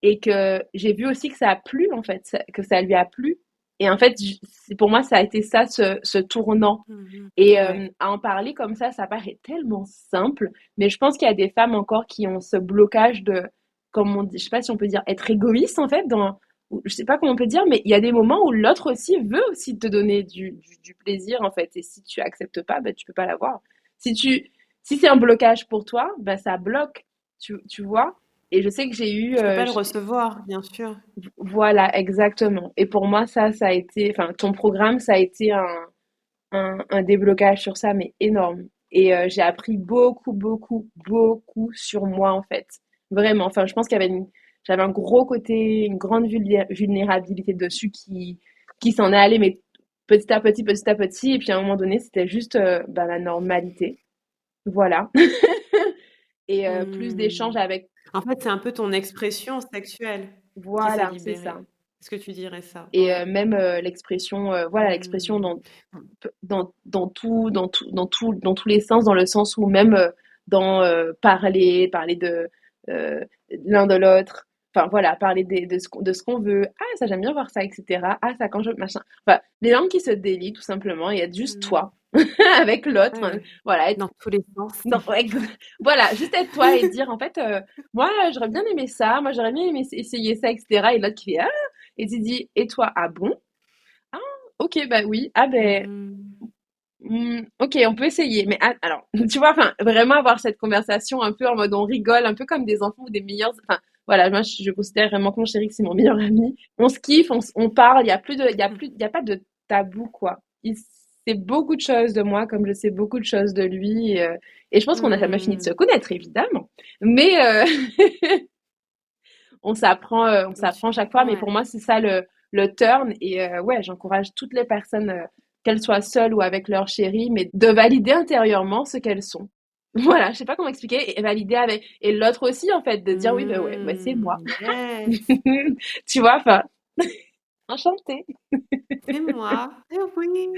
et que j'ai vu aussi que ça a plu en fait, que ça lui a plu et en fait, pour moi, ça a été ça ce tournant Mmh. et Ouais. à en parler comme ça paraît tellement simple, mais je pense qu'il y a des femmes encore qui ont ce blocage de, comme on dit, je sais pas si on peut dire être égoïste en fait, je sais pas comment on peut dire, mais il y a des moments où l'autre aussi veut aussi te donner du plaisir en fait, et si tu acceptes pas, ben tu peux pas l'avoir. Si tu, si c'est un blocage pour toi, ben ça bloque, tu vois. Et je sais que j'ai eu, Tu peux pas le recevoir, bien sûr. voilà, exactement. Et pour moi, ça a été, enfin, ton programme, ça a été un déblocage sur ça, mais énorme. Et j'ai appris beaucoup, beaucoup, beaucoup sur moi, en fait. Vraiment. Enfin, je pense j'avais un gros côté, une grande vulnérabilité dessus qui s'en est allée, mais petit à petit. Et puis à un moment donné, c'était juste bah, la normalité. Voilà. Et plus d'échanges Mmh. avec. En fait, c'est un peu ton expression sexuelle qui s'est Voilà, c'est ça. libérée. Est-ce que tu dirais ça? Et Ouais. même l'expression, voilà, l'expression Mmh. dans tous les sens, dans le sens où même dans parler de euh, l'un de l'autre, enfin voilà, parler de ce qu'on veut. Ah, ça j'aime bien voir ça, etc. Ah, ça quand je machin. Enfin, les langues qui se délient tout simplement et être juste Mmh. toi avec l'autre. Enfin, Ouais. voilà, Dans tous les sens. non, voilà, juste être toi et dire en fait, moi j'aurais bien aimé ça, moi j'aurais bien aimé essayer ça, etc. Et l'autre qui fait ah, et tu dis et toi ah bon? Ah, ok, bah oui. Ah, ben, Mmh. ok, on peut essayer. Mais alors, tu vois, enfin, vraiment avoir cette conversation un peu en mode on rigole, un peu comme des enfants ou des meilleurs. Enfin, voilà, moi, je considère vraiment que mon chéri, que c'est mon meilleur ami. On se kiffe, on parle, il y a plus de, il y a pas de tabou, quoi. Il sait beaucoup de choses de moi, comme je sais beaucoup de choses de lui. Et je pense qu'on n'a jamais fini de se Mmh. connaître, évidemment. Mais on Je suis s'apprend chaque fois, d'accord, mais ouais. pour moi, c'est ça le turn. Et ouais, j'encourage toutes les personnes, qu'elles soient seules ou avec leur chéri, mais de valider intérieurement ce qu'elles sont. Voilà, je sais pas comment expliquer, et valider avec, et l'autre aussi, en fait, de dire oui, ben ouais, ouais, c'est moi. Mmh. Yes, Tu vois, enfin, enchantée. c'est moi. Eh oui,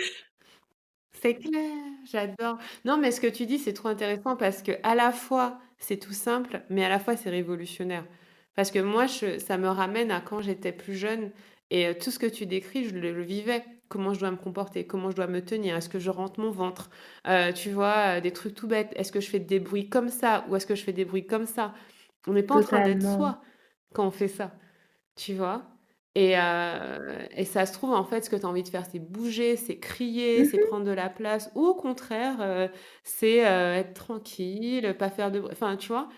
c'est clair, j'adore. Non, mais ce que tu dis, c'est trop intéressant parce que à la fois, c'est tout simple, mais à la fois, c'est révolutionnaire. Parce que moi, ça me ramène à quand j'étais plus jeune et tout ce que tu décris, je le vivais. Comment je dois me comporter, comment je dois me tenir, est-ce que je rentre mon ventre, tu vois, des trucs tout bêtes, est-ce que je fais des bruits comme ça ou est-ce que je fais des bruits comme ça? On n'est pas en train d'être Totalement. soi quand on fait ça, tu vois? Et ça se trouve, en fait, ce que tu as envie de faire, c'est bouger, c'est crier, c'est Mhm. prendre de la place, ou au contraire, c'est être tranquille, pas faire de bruit. Enfin, tu vois,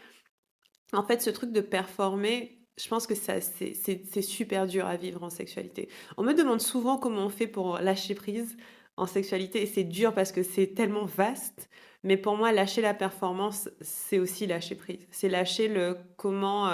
en fait, ce truc de performer, je pense que ça, c'est super dur à vivre en sexualité. On me demande souvent comment on fait pour lâcher prise en sexualité, et c'est dur parce que c'est tellement vaste. Mais pour moi, lâcher la performance, c'est aussi lâcher prise. C'est lâcher le comment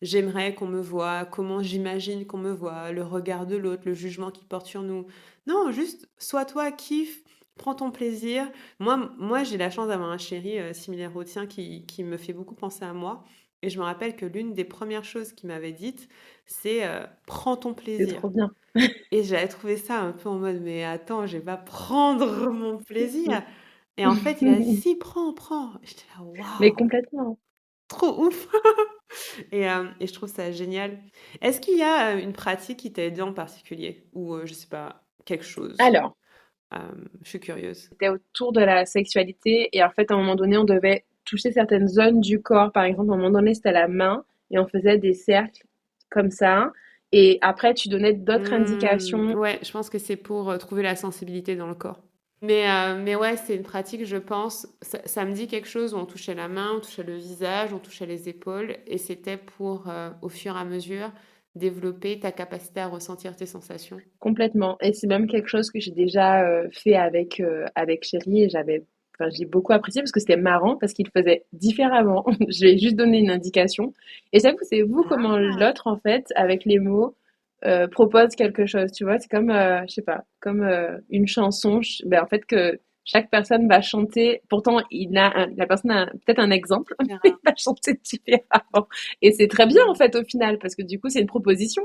j'aimerais qu'on me voie, comment j'imagine qu'on me voit, le regard de l'autre, le jugement qu'il porte sur nous. Non, juste sois toi, kiffe, prends ton plaisir. Moi j'ai la chance d'avoir un chéri similaire au tien qui me fait beaucoup penser à moi. Et je me rappelle que l'une des premières choses qu'il m'avait dites, c'est prends ton C'est plaisir. trop bien. Et j'avais trouvé ça un peu en mode, mais attends, je vais pas prendre mon plaisir. Et en fait, il a dit, si, prends, prends. J'étais là, Mais waouh, complètement. trop ouf. Et je trouve ça génial. Est-ce qu'il y a une pratique qui t'a aidé en particulier? Ou je sais pas, quelque chose? Alors, Euh, je suis curieuse. c'était autour de la sexualité et en fait, à un moment donné, on devait toucher certaines zones du corps. Par exemple, à un moment donné, c'était la main et on faisait des cercles comme ça. Et après, tu donnais d'autres indications. Ouais, je pense que c'est pour trouver la sensibilité dans le corps. Mais ouais, c'est une pratique, je pense. Ça me dit quelque chose où on touchait la main, on touchait le visage, on touchait les épaules. Et c'était pour, au fur et à mesure, développer ta capacité à ressentir tes sensations. Complètement. Et c'est même quelque chose que j'ai déjà fait avec Chéri et j'ai beaucoup apprécié parce que c'était marrant parce qu'il faisait différemment. Je vais juste donner une indication. Et j'avoue, c'est vous comment Ah, l'autre, en fait, avec les mots, propose quelque chose. Tu vois, c'est comme, je sais pas, comme une chanson. Ben, en fait, que chaque personne va chanter. Pourtant, la personne a peut-être un exemple, mais il différent. va chanter différemment. Et c'est très bien, en fait, au final, parce que du coup, c'est une proposition.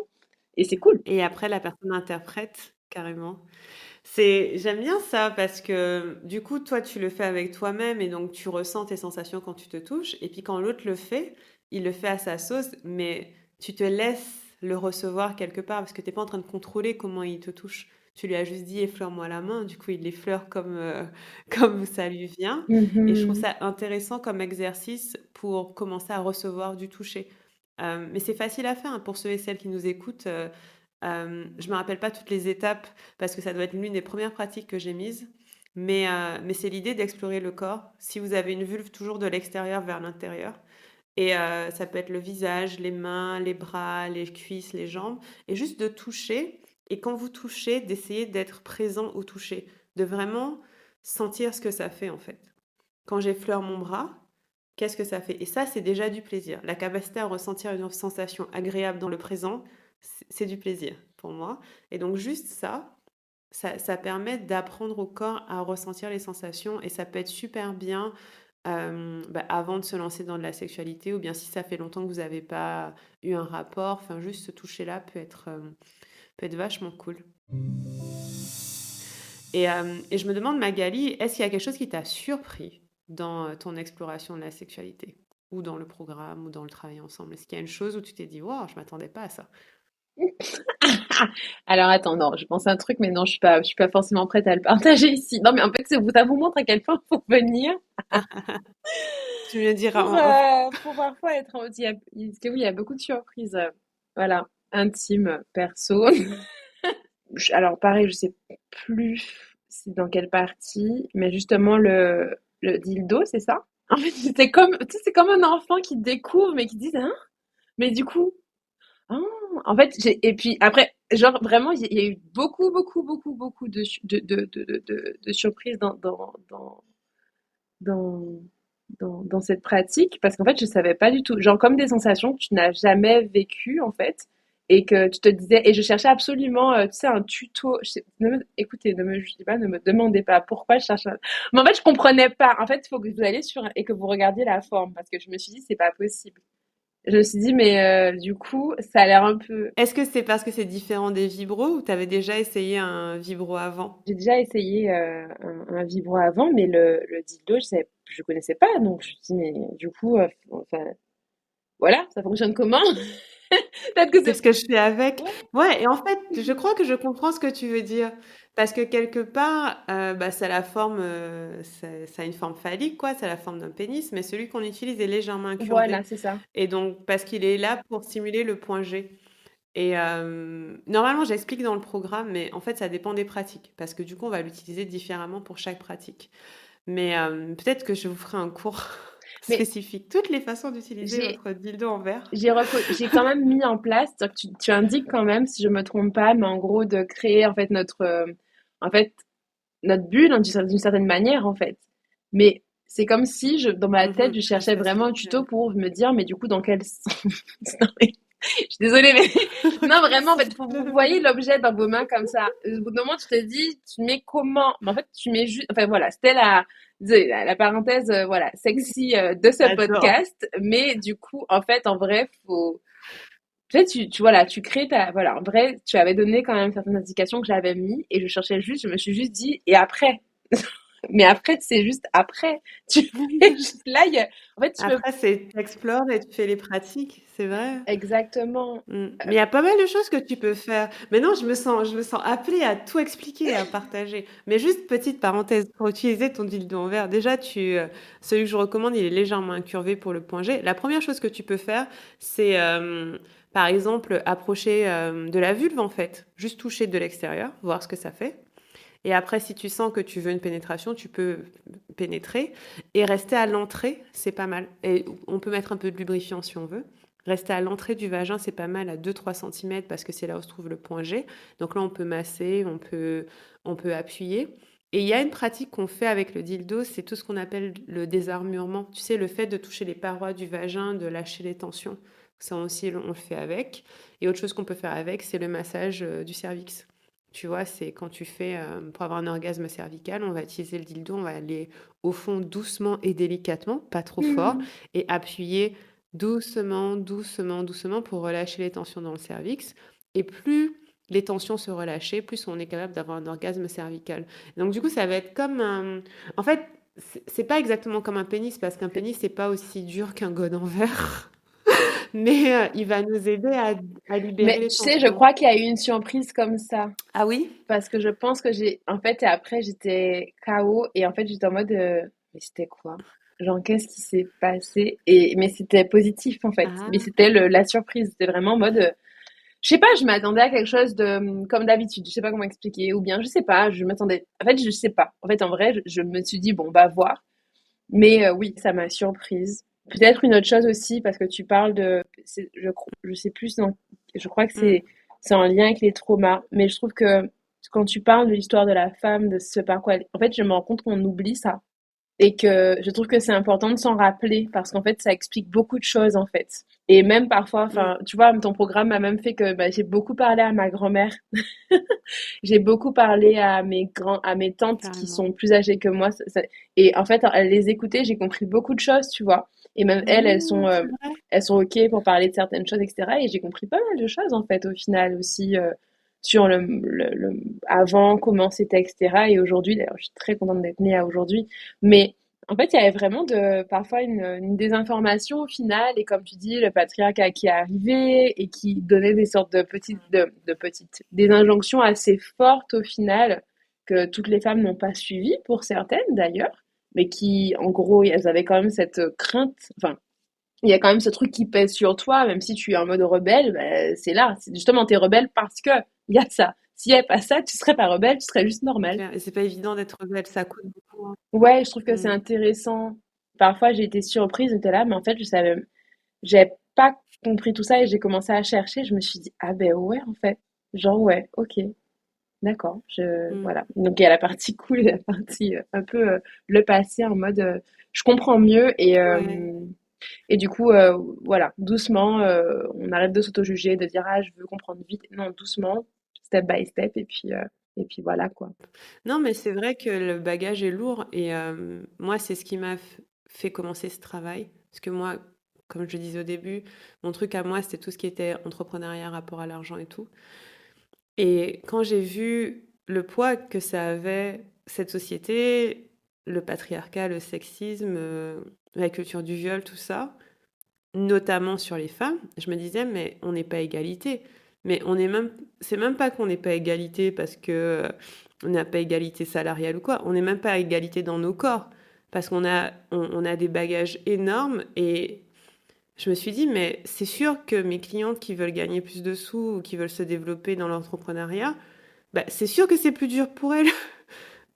Et c'est cool. Et après, la personne interprète carrément. J'aime bien ça parce que du coup, toi, tu le fais avec toi-même et donc tu ressens tes sensations quand tu te touches. Et puis quand l'autre le fait, il le fait à sa sauce, mais tu te laisses le recevoir quelque part parce que t'es pas en train de contrôler comment il te touche. Tu lui as juste dit effleure-moi la main, du coup il l'effleure comme, comme ça lui vient. Et je trouve Mhm. ça intéressant comme exercice pour commencer à recevoir du toucher. Mais c'est facile à faire hein, pour ceux et celles qui nous écoutent. Je me rappelle pas toutes les étapes parce que ça doit être l'une des premières pratiques que j'ai mises. Mais c'est l'idée d'explorer le corps. Si vous avez une vulve, toujours de l'extérieur vers l'intérieur. Et ça peut être le visage, les mains, les bras, les cuisses, les jambes. Et juste de toucher. Et quand vous touchez, d'essayer d'être présent au toucher. De vraiment sentir ce que ça fait en fait. Quand j'effleure mon bras, qu'est-ce que ça fait? Et ça, c'est déjà du plaisir. La capacité à ressentir une sensation agréable dans le présent, c'est du plaisir pour moi. Et donc juste ça permet d'apprendre au corps à ressentir les sensations et ça peut être super bien avant de se lancer dans de la sexualité ou bien si ça fait longtemps que vous n'avez pas eu un rapport, enfin juste ce toucher-là peut être vachement cool. Et je me demande, Magali, est-ce qu'il y a quelque chose qui t'a surpris dans ton exploration de la sexualité ou dans le programme ou dans le travail ensemble? Est-ce qu'il y a une chose où tu t'es dit, wow, je m'attendais pas à ça? Alors attends, non, je pense à un truc, mais non, je suis pas forcément prête à le partager ici. Non, mais en fait, ça vous montre à quel point faut venir Tu me diras en off. pour parfois être en mode, parce que oui, il y a beaucoup de surprises, voilà, intimes, perso. Alors pareil, je sais plus c'est dans quelle partie, mais justement le dildo, c'est ça? En fait, c'était comme, tu sais, c'est comme un enfant qui découvre, mais qui dit, hein? Mais du coup, ah, en fait, et puis après, genre vraiment, il y a eu beaucoup, beaucoup, beaucoup, beaucoup de surprises dans, dans cette pratique, parce qu'en fait, je savais pas du tout, genre comme des sensations que tu n'as jamais vécues, en fait, et que tu te disais, et je cherchais absolument, tu sais, un tuto, écoutez, je dis pas, ne me demandez pas pourquoi je cherche mais en fait, je comprenais pas. En fait, il faut que vous alliez et que vous regardiez la forme, parce que je me suis dit, c'est pas possible. Je me suis dit, mais du coup, ça a l'air un peu. Est-ce que c'est parce que c'est différent des vibros ou t'avais déjà essayé un vibro avant? J'ai déjà essayé un vibro avant, mais le dildo, je connaissais pas, donc je me suis dit, mais du coup, enfin, voilà, ça fonctionne comment? Peut-être que c'est. Qu'est-ce que je fais avec? Ouais. Ouais, et en fait, je crois que je comprends ce que tu veux dire. Parce que quelque part, ça a la forme, ça a une forme phallique, quoi, ça a la forme d'un pénis, mais celui qu'on utilise est légèrement Voilà, incurvé. c'est ça. Et donc, parce qu'il est là pour simuler le point G. Et normalement, j'explique dans le programme, mais en fait, ça dépend des pratiques, parce que du coup, on va l'utiliser différemment pour chaque pratique. Mais peut-être que je vous ferai un cours Mais spécifique. Toutes les façons d'utiliser j'ai votre dildo en verre. j'ai quand même mis en place, c'est-à-dire que tu indiques quand même, si je me trompe pas, mais en gros de créer en fait en fait notre bulle, hein, d'une certaine manière en fait. Mais c'est comme si dans ma tête, Mhm, je je cherchais sais ce que vraiment un tu veux tuto dire. pour me dire, mais du coup, dans quel sens? Non, mais je suis désolée, mais non, Ok, vraiment, en fait, s'il vous te voyez plaît. l'objet dans vos mains comme ça. Au bout d'un moment, tu te dis, tu mets comment? Mais en fait, tu mets juste, enfin voilà, c'était la parenthèse, voilà, sexy de ce J'adore. podcast. Mais du coup, en fait, en vrai, tu sais, voilà, tu crées voilà, en vrai, tu avais donné quand même certaines indications que j'avais mis et je me suis juste dit, et après? Mais après, c'est juste après. Tu fais juste là, en fait, tu peux, Après, c'est tu explores et tu fais les pratiques, c'est vrai. exactement. Mais il y a pas mal de choses que tu peux faire. Maintenant, je me sens appelée à tout expliquer, à partager. Mais juste petite parenthèse, pour utiliser ton dildo en verre, déjà, celui que je recommande, il est légèrement incurvé pour le point G. La première chose que tu peux faire, c'est, par exemple, approcher de la vulve, en fait. Juste toucher de l'extérieur, voir ce que ça fait. Et après, si tu sens que tu veux une pénétration, tu peux pénétrer et rester à l'entrée, c'est pas mal. Et on peut mettre un peu de lubrifiant si on veut. Rester à l'entrée du vagin, c'est pas mal à 2-3 cm parce que c'est là où se trouve le point G. Donc là, on peut masser, on peut appuyer. Et il y a une pratique qu'on fait avec le dildo, c'est tout ce qu'on appelle le désarmurement. Tu sais, le fait de toucher les parois du vagin, de lâcher les tensions. Ça aussi, on le fait avec. Et autre chose qu'on peut faire avec, c'est le massage du cervix. Tu vois, c'est quand tu fais, pour avoir un orgasme cervical, on va utiliser le dildo, on va aller au fond doucement et délicatement, pas trop fort, Mhm. et appuyer doucement, doucement, doucement pour relâcher les tensions dans le cervix. Et plus les tensions se relâchent, plus on est capable d'avoir un orgasme cervical. Donc du coup, ça va être comme un... En fait, c'est pas exactement comme un pénis, parce qu'un pénis, c'est pas aussi dur qu'un god en verre, mais il va nous aider à libérer Mais les tu sais, je tensions. crois qu'il y a eu une surprise comme ça. Ah oui? Parce que je pense que en fait, et après, j'étais KO et en fait, j'étais en mode, mais c'était quoi? Genre, qu'est-ce qui s'est passé? Mais c'était positif en fait. Mais Ah, c'était la surprise. C'était vraiment en mode, je sais pas, je m'attendais à quelque chose de comme d'habitude. Je sais pas comment expliquer. Ou bien, je sais pas, je m'attendais. En fait, je sais pas. En fait, en vrai, je me suis dit, bon, bah, voir. Mais oui, ça m'a surprise. Peut-être une autre chose aussi, parce que tu parles je sais plus, je crois que hmm. c'est en lien avec les traumas. Mais je trouve que quand tu parles de l'histoire de la femme, de ce par quoi en fait, je me rends compte qu'on oublie ça. Et que je trouve que c'est important de s'en rappeler parce qu'en fait, ça explique beaucoup de choses en fait. Et même parfois, Mm. enfin, tu vois, ton programme m'a même fait que bah, j'ai beaucoup parlé à ma grand-mère. J'ai beaucoup parlé à mes tantes qui Carrément. sont plus âgées que moi. Et en fait, à les écouter, j'ai compris beaucoup de choses, tu vois. Et même C'est vrai. elles sont OK pour parler de certaines choses, etc. Et j'ai compris pas mal de choses, en fait, au final aussi, sur avant, comment c'était, etc. Et aujourd'hui, d'ailleurs, je suis très contente d'être née à aujourd'hui. Mais en fait, il y avait vraiment parfois une désinformation au final, et comme tu dis, le patriarcat qui est arrivé et qui donnait des sortes de petites, des injonctions assez fortes au final, que toutes les femmes n'ont pas suivies, pour certaines d'ailleurs, mais qui, en gros, elles avaient quand même cette crainte, enfin, il y a quand même ce truc qui pèse sur toi, même si tu es en mode rebelle, ben, c'est là, c'est justement, t'es rebelle parce que il y a ça. S'il n'y avait pas ça, tu serais pas rebelle, tu serais juste C'est normal. clair. Et c'est pas évident d'être rebelle, ça coûte beaucoup, hein. Ouais, je trouve que c'est Mm. intéressant. Parfois, j'ai été surprise, j'étais là, mais en fait, j'avais pas compris tout ça et j'ai commencé à chercher. Je me suis dit, ah ben ouais, en fait. Genre, ouais, ok, d'accord. Mm. Voilà. Donc, il y a la partie cool et la partie un peu le passé en mode, je comprends mieux Ouais. et du coup, voilà, doucement, on arrête de s'auto-juger, de dire, ah, je veux comprendre vite. Non, doucement, step by step et puis voilà, quoi. Non, mais c'est vrai que le bagage est lourd et moi, c'est ce qui m'a fait commencer ce travail. Parce que moi, comme je disais au début, mon truc à moi, c'était tout ce qui était entrepreneuriat, rapport à l'argent et tout. Et quand j'ai vu le poids que ça avait, cette société, le patriarcat, le sexisme, la culture du viol, tout ça, notamment sur les femmes, je me disais, mais on n'est pas égalité. Mais on est même, c'est même pas qu'on n'est pas égalité parce que on n'a pas égalité salariale ou quoi. On n'est même pas à égalité dans nos corps parce on a des bagages énormes et je me suis dit, mais c'est sûr que mes clientes qui veulent gagner plus de sous ou qui veulent se développer dans l'entrepreneuriat, bah, c'est sûr que c'est plus dur pour elles.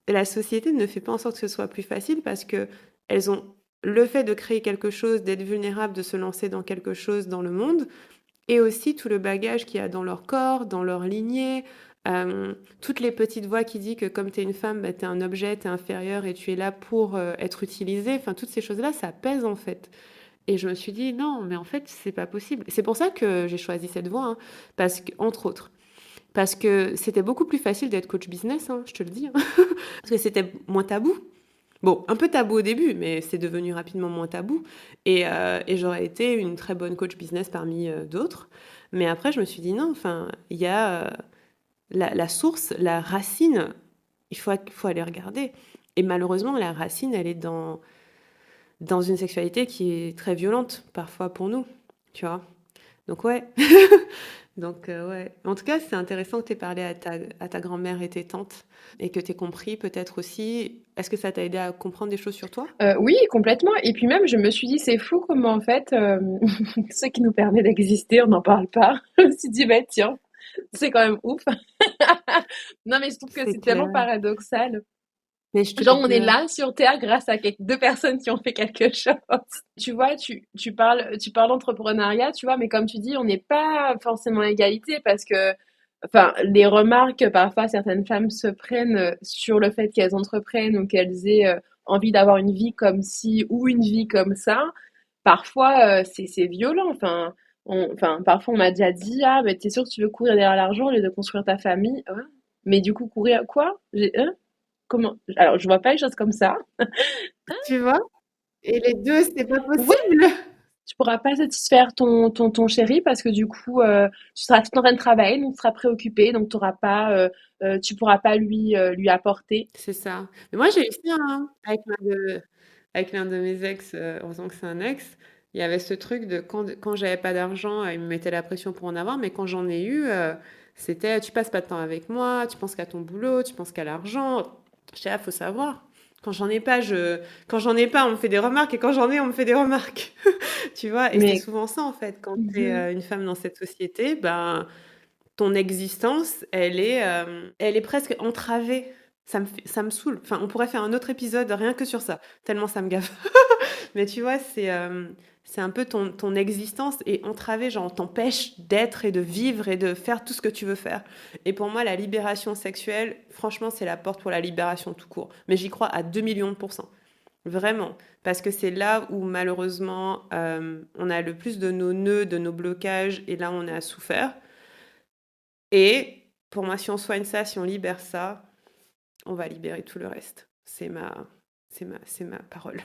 Et la société ne fait pas en sorte que ce soit plus facile parce que elles ont le fait de créer quelque chose, d'être vulnérables, de se lancer dans quelque chose dans le monde, et aussi tout le bagage qu'il y a dans leur corps, dans leur lignée, toutes les petites voix qui disent que comme tu es une femme, bah, tu es un objet, tu es inférieur et tu es là pour être utilisé. Enfin, toutes ces choses-là, ça pèse en fait. Et je me suis dit, non, mais en fait, c'est pas possible. C'est pour ça que j'ai choisi cette voie, hein, parce que, entre autres. Parce que c'était beaucoup plus facile d'être coach business, hein, je te le dis, hein. Parce que c'était moins tabou. Bon, un peu tabou au début, mais c'est devenu rapidement moins tabou. Et j'aurais été une très bonne coach business parmi d'autres. Mais après, je me suis dit non, enfin, il y a la source, la racine, faut aller regarder. Et malheureusement, la racine, elle est dans une sexualité qui est très violente, parfois pour nous, tu vois. Donc ouais. Donc ouais. En tout cas, c'est intéressant que tu aies parlé à ta grand-mère et tes tantes et que tu aies compris peut-être aussi. Est-ce que ça t'a aidé à comprendre des choses sur toi? Oui, complètement. Et puis même, je me suis dit, c'est fou comment en fait, ce qui nous permet d'exister, on n'en parle pas. Je me suis dit, bah tiens, c'est quand même ouf. Non, mais je trouve que C'est c'est tellement clair. paradoxal. Mais je te Genre, on est jure. là sur Terre grâce à deux personnes qui ont fait quelque chose. Tu vois, tu parles d'entrepreneuriat, tu vois, mais comme tu dis, on n'est pas forcément à égalité parce que, enfin, les remarques que parfois certaines femmes se prennent sur le fait qu'elles entreprennent ou qu'elles aient envie d'avoir une vie comme ci ou une vie comme ça, parfois c'est violent. Enfin, parfois on m'a déjà dit, ah, mais t'es sûr que tu veux courir derrière l'argent au lieu de construire ta famille? Ouais. Mais du coup, courir quoi? Hein. Comment? Alors, je vois pas les choses comme ça. Tu vois? Et les deux, c'est pas Ouais, possible. tu pourras pas satisfaire ton chéri parce que du coup, tu seras tout en train de travailler, donc tu seras préoccupé, donc tu pourras pas lui apporter. C'est ça. Mais moi, j'ai eu ça, hein, avec l'un de mes ex, heureusement que c'est un ex. Il y avait ce truc de quand j'avais pas d'argent, il me mettait la pression pour en avoir, mais quand j'en ai eu, c'était tu passes pas de temps avec moi, tu penses qu'à ton boulot, tu penses qu'à l'argent. Je dis, ah, faut savoir. Quand j'en ai pas, on me fait des remarques, et quand j'en ai, on me fait des remarques. Tu vois? Et c'est Mais souvent ça, en fait, quand tu es mhm. une femme dans cette société, ben, ton existence, elle est presque entravée. Ça me saoule. Enfin, on pourrait faire un autre épisode rien que sur ça, tellement ça me gave. Mais tu vois, c'est un peu ton existence est entravée, genre on t'empêche d'être et de vivre et de faire tout ce que tu veux faire. Et pour moi, la libération sexuelle, franchement, c'est la porte pour la libération tout court. Mais j'y crois à 2 millions de pourcents. Vraiment. Parce que c'est là où malheureusement, on a le plus de nos nœuds, de nos blocages, et là on a souffert. Et pour moi, si on soigne ça, si on libère ça, on va libérer tout le reste. C'est ma parole.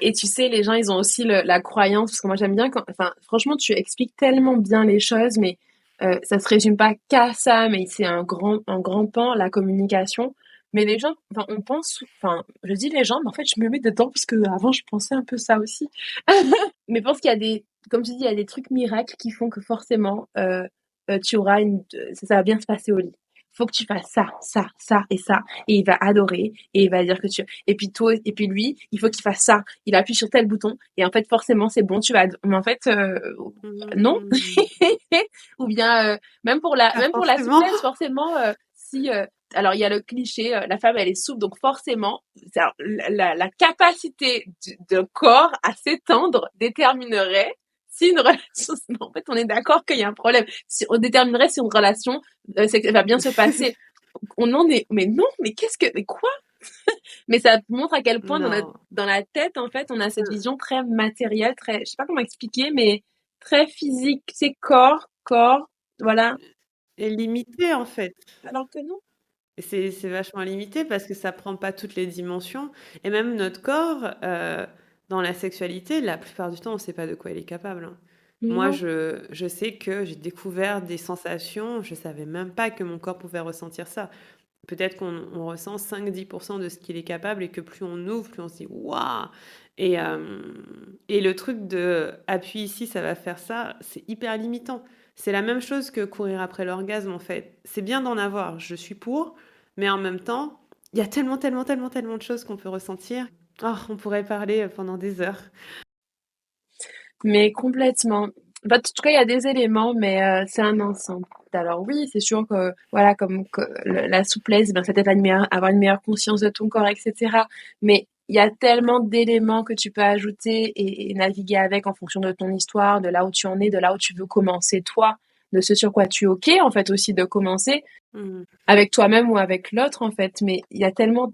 Et tu sais, les gens, ils ont aussi la croyance, parce que moi j'aime bien quand, enfin, franchement, tu expliques tellement bien les choses, mais ça se résume pas qu'à ça, mais c'est un grand pan, la communication. Mais les gens, enfin, on pense, enfin, je dis les gens, mais en fait, je me mets dedans parce que avant, je pensais un peu ça aussi. Mais je pense qu'il y a comme tu dis, il y a des trucs miracles qui font que forcément, tu auras ça va bien se passer au lit. Faut que tu fasses ça, ça, ça et ça, et il va adorer, et il va dire que et puis toi, et puis lui, il faut qu'il fasse ça. Il appuie sur tel bouton, et en fait, forcément, c'est bon, mais en fait, non. Mmh, Ou bien, pas même pour la forcément. souplesse, forcément, si, alors il y a le cliché, la femme elle est souple, donc forcément, la capacité d'un corps à s'étendre déterminerait si une relation, en fait, on est d'accord qu'il y a un problème. Si on déterminerait si une relation va bien se passer. On en est, mais non, mais quoi? Mais ça montre à quel point Non, dans la tête, en fait, on a ça cette vision très matérielle, très, je sais pas comment expliquer, mais très physique. C'est corps, voilà. est limité en fait. Alors que non. Et c'est vachement limité parce que ça prend pas toutes les dimensions. Et même notre corps, dans la sexualité, la plupart du temps, on sait pas de quoi il est capable, hein. Moi, Non. je sais que j'ai découvert des sensations, je savais même pas que mon corps pouvait ressentir ça. Peut-être qu'on ressent 5-10% de ce qu'il est capable et que plus on ouvre, plus on se dit waouh! Et le truc de appuie ici, ça va faire ça, c'est hyper limitant. C'est la même chose que courir après l'orgasme en fait. C'est bien d'en avoir, je suis pour, mais en même temps, il y a tellement, tellement, tellement, tellement de choses qu'on peut ressentir. Oh, on pourrait parler pendant des heures. Mais complètement. Bah, en tout cas, il y a des éléments, mais c'est un ensemble. Alors oui, c'est sûr que voilà, comme que la souplesse, ben, ça t'aide à avoir une meilleure conscience de ton corps, etc. Mais il y a tellement d'éléments que tu peux ajouter et naviguer avec en fonction de ton histoire, de là où tu en es, de là où tu veux commencer toi, de ce sur quoi tu es OK, en fait aussi de commencer Mhm. avec toi-même ou avec l'autre, en fait. Mais il y a tellement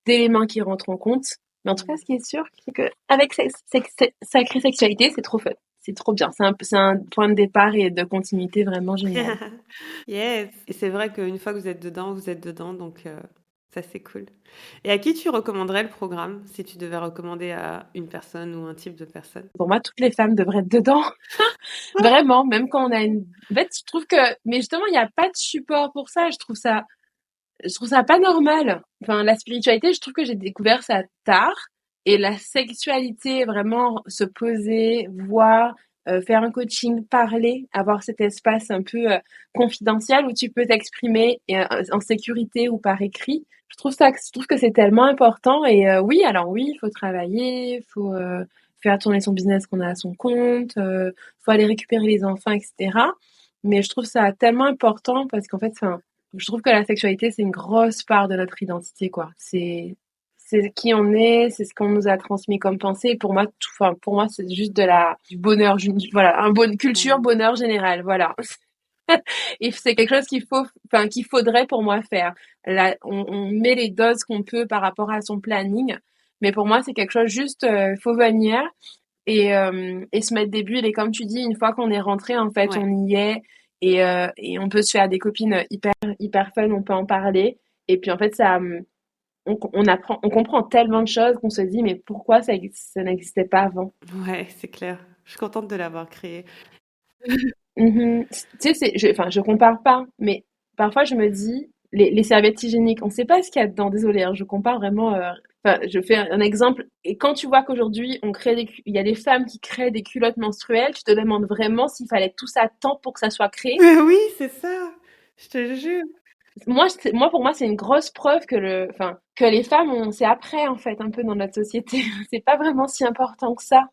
d'éléments qui rentrent en compte. Mais en tout cas, ce qui est sûr, c'est que avec sacrée sexualité, c'est trop fun. C'est trop bien. C'est un point de départ et de continuité vraiment génial. Yes. Et c'est vrai qu'une fois que vous êtes dedans, donc ça c'est cool. Et à qui tu recommanderais le programme si tu devais recommander à une personne ou un type de personne? Pour moi, toutes les femmes devraient être dedans. Vraiment, même quand on a une... En fait, je trouve que... Mais justement, il n'y a pas de support pour ça. Je trouve ça pas normal. Enfin, la spiritualité, je trouve que j'ai découvert ça tard. Et la sexualité, vraiment se poser, voir, faire un coaching, parler, avoir cet espace un peu confidentiel où tu peux t'exprimer en sécurité ou par écrit. Je trouve que c'est tellement important. Et oui, alors oui, il faut travailler, il faut faire tourner son business qu'on a à son compte, faut aller récupérer les enfants, etc. Mais je trouve ça tellement important parce qu'en fait, enfin, je trouve que la sexualité, c'est une grosse part de notre identité, quoi. C'est qui on est, c'est ce qu'on nous a transmis comme pensée. Et pour moi, enfin, pour moi, c'est juste du bonheur, voilà, culture, Ouais. bonheur général, voilà. Et c'est quelque chose enfin, qu'il faudrait pour moi faire. Là, on met les doses qu'on peut par rapport à son planning. Mais pour moi, c'est quelque chose juste, faut venir et se mettre des bulles. Et comme tu dis, une fois qu'on est rentré, en fait, Ouais. on y est et on peut se faire des copines hyper fun, on peut en parler. Et puis en fait, on comprend tellement de choses qu'on se dit, mais pourquoi ça n'existait pas avant? Ouais, c'est clair. Je suis contente de l'avoir créé. Mhm. Tu sais, enfin, je compare pas, mais parfois je me dis, les serviettes hygiéniques, on sait pas ce qu'il y a dedans. Désolée, hein, je compare vraiment. Enfin, je fais un exemple. Et quand tu vois qu'aujourd'hui, il y a des femmes qui créent des culottes menstruelles, tu te demandes vraiment s'il fallait tout ça tant pour que ça soit créé. Mais oui, c'est ça. Je te jure. Pour moi, c'est une grosse preuve enfin, que les femmes, c'est après, en fait, un peu dans notre société. C'est pas vraiment si important que ça.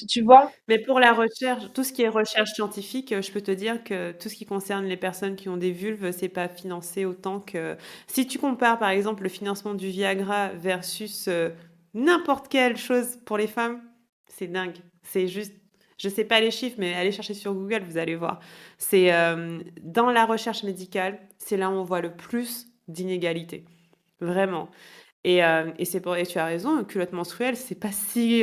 Tu vois? Mais pour la recherche, tout ce qui est recherche scientifique, je peux te dire que tout ce qui concerne les personnes qui ont des vulves, c'est pas financé autant que... Si tu compares par exemple le financement du Viagra versus n'importe quelle chose pour les femmes, c'est dingue. C'est juste... Je sais pas les chiffres, mais allez chercher sur Google, vous allez voir. C'est dans la recherche médicale, c'est là où on voit le plus d'inégalités. Vraiment. Et c'est pour... Et tu as raison, culotte menstruelle, c'est pas si...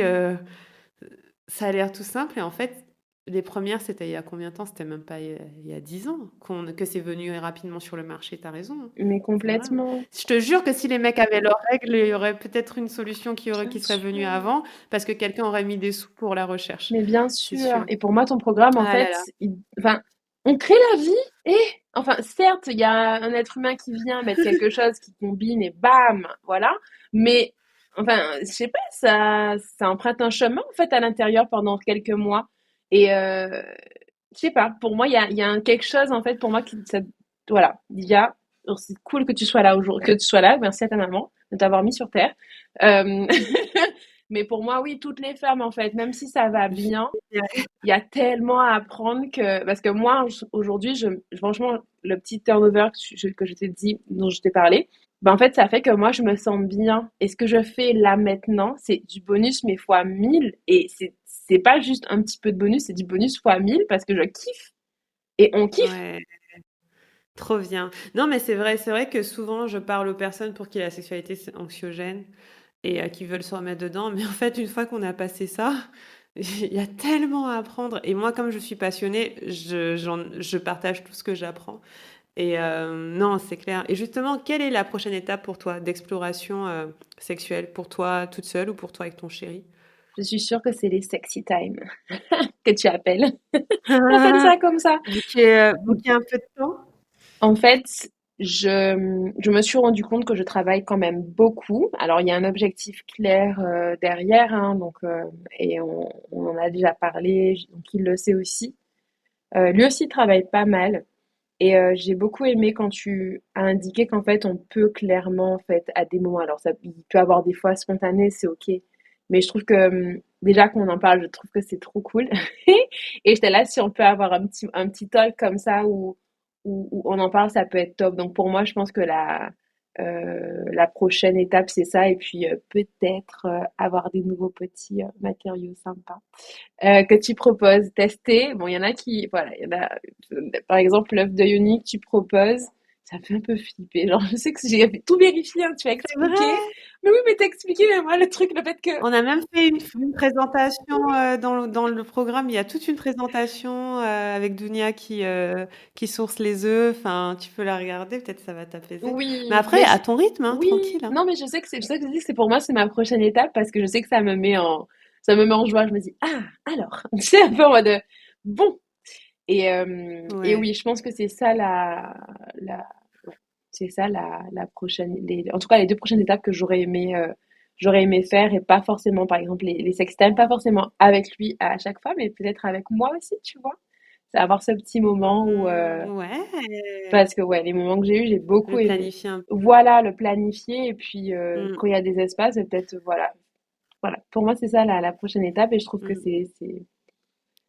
ça a l'air tout simple et en fait, les premières, c'était il y a combien de temps? C'était même pas il y a 10 ans que c'est venu rapidement sur le marché. T'as raison, hein. Mais C'est vrai, hein. complètement. Je te jure que si les mecs avaient leurs règles, il y aurait peut-être une solution Bien qui serait venue sûr. avant parce que quelqu'un aurait mis des sous pour la recherche. Mais bien C'est sûr. sûr. Et pour moi, ton programme, en Ah là fait, là. enfin, on crée la vie et, enfin, certes, il y a un être humain qui vient mettre quelque chose qui combine et bam, voilà. Mais, enfin, je sais pas, ça emprunte un chemin, en fait, à l'intérieur pendant quelques mois. Et, je sais pas, pour moi, il y a quelque chose, en fait, pour moi, voilà, alors, c'est cool que tu sois là aujourd'hui, que tu sois là. Merci à ta maman de t'avoir mis sur terre. Euh, mais pour moi, oui, toutes les femmes, en fait, même si ça va bien, il y a tellement à apprendre parce que moi, aujourd'hui, franchement, le petit turnover que je t'ai dit, dont je t'ai parlé, ben, en fait, ça fait que moi, je me sens bien. Et ce que je fais là maintenant, c'est du bonus, mais fois 1000. Et c'est pas juste un petit peu de bonus, c'est du bonus fois 1000 parce que je kiffe. Et on kiffe. Ouais, trop bien. Non, mais c'est vrai que souvent je parle aux personnes pour qui la sexualité c'est anxiogène et qui veulent se remettre dedans. Mais en fait, une fois qu'on a passé ça, il y a tellement à apprendre. Et moi, comme je suis passionnée, je partage tout ce que j'apprends. Et non, c'est clair. Et justement, quelle est la prochaine étape pour toi d'exploration sexuelle? Pour toi toute seule ou pour toi avec ton chéri? Je suis sûre que c'est les sexy time que tu appelles. T'appelles ça comme ça. Booker un peu de temps? En fait, je me suis rendu compte que je travaille quand même beaucoup. Alors, il y a un objectif clair derrière, hein, et on en a déjà parlé, donc il le sait aussi. Lui aussi travaille pas mal. Et j'ai beaucoup aimé quand tu as indiqué qu'en fait, on peut clairement, en fait, à des moments, alors ça, il peut avoir des fois spontané, c'est ok. Mais je trouve que déjà qu'on en parle, je trouve que c'est trop cool. Et j'étais là, si on peut avoir un petit talk comme ça où on en parle, ça peut être top. Donc pour moi, je pense que la prochaine étape, c'est ça. Et puis peut-être avoir des nouveaux petits matériaux sympas que tu proposes, tester. Bon, il y en a qui, voilà, il y en a, par exemple, l'œuf de Yoni que tu proposes, ça me fait un peu flipper. Genre, je sais que j'ai tout vérifié, hein, tu as C'est vrai. expliqué. Mais oui, mais t'as expliqué, mais moi, le truc, le fait que. On a même fait une présentation dans le programme. Il y a toute une présentation avec Dounia qui source les œufs. Enfin, tu peux la regarder, peut-être ça va t'apaiser. Mais Oui, après, à ton rythme, hein, oui, tranquille. Hein. non, mais je sais que c'est, je sais que je dis que c'est pour moi, c'est ma prochaine étape parce que je sais que ça me met en joie. Je me dis, ah, alors, tu sais, un peu en mode, bon. Et Ouais. oui, je pense que c'est ça ouais, c'est ça la prochaine, en tout cas les deux prochaines étapes que j'aurais aimé faire et pas forcément, par exemple, les sextimes, pas forcément avec lui à chaque fois, mais peut-être avec moi aussi, tu vois. C'est avoir ce petit moment où, Ouais. parce que ouais, les moments que j'ai eus, j'ai beaucoup Le aimé. planifier un peu. Voilà, le planifier et puis Mm, quand il y a des espaces, peut-être, voilà. Pour moi, c'est ça la prochaine étape et je trouve que mm.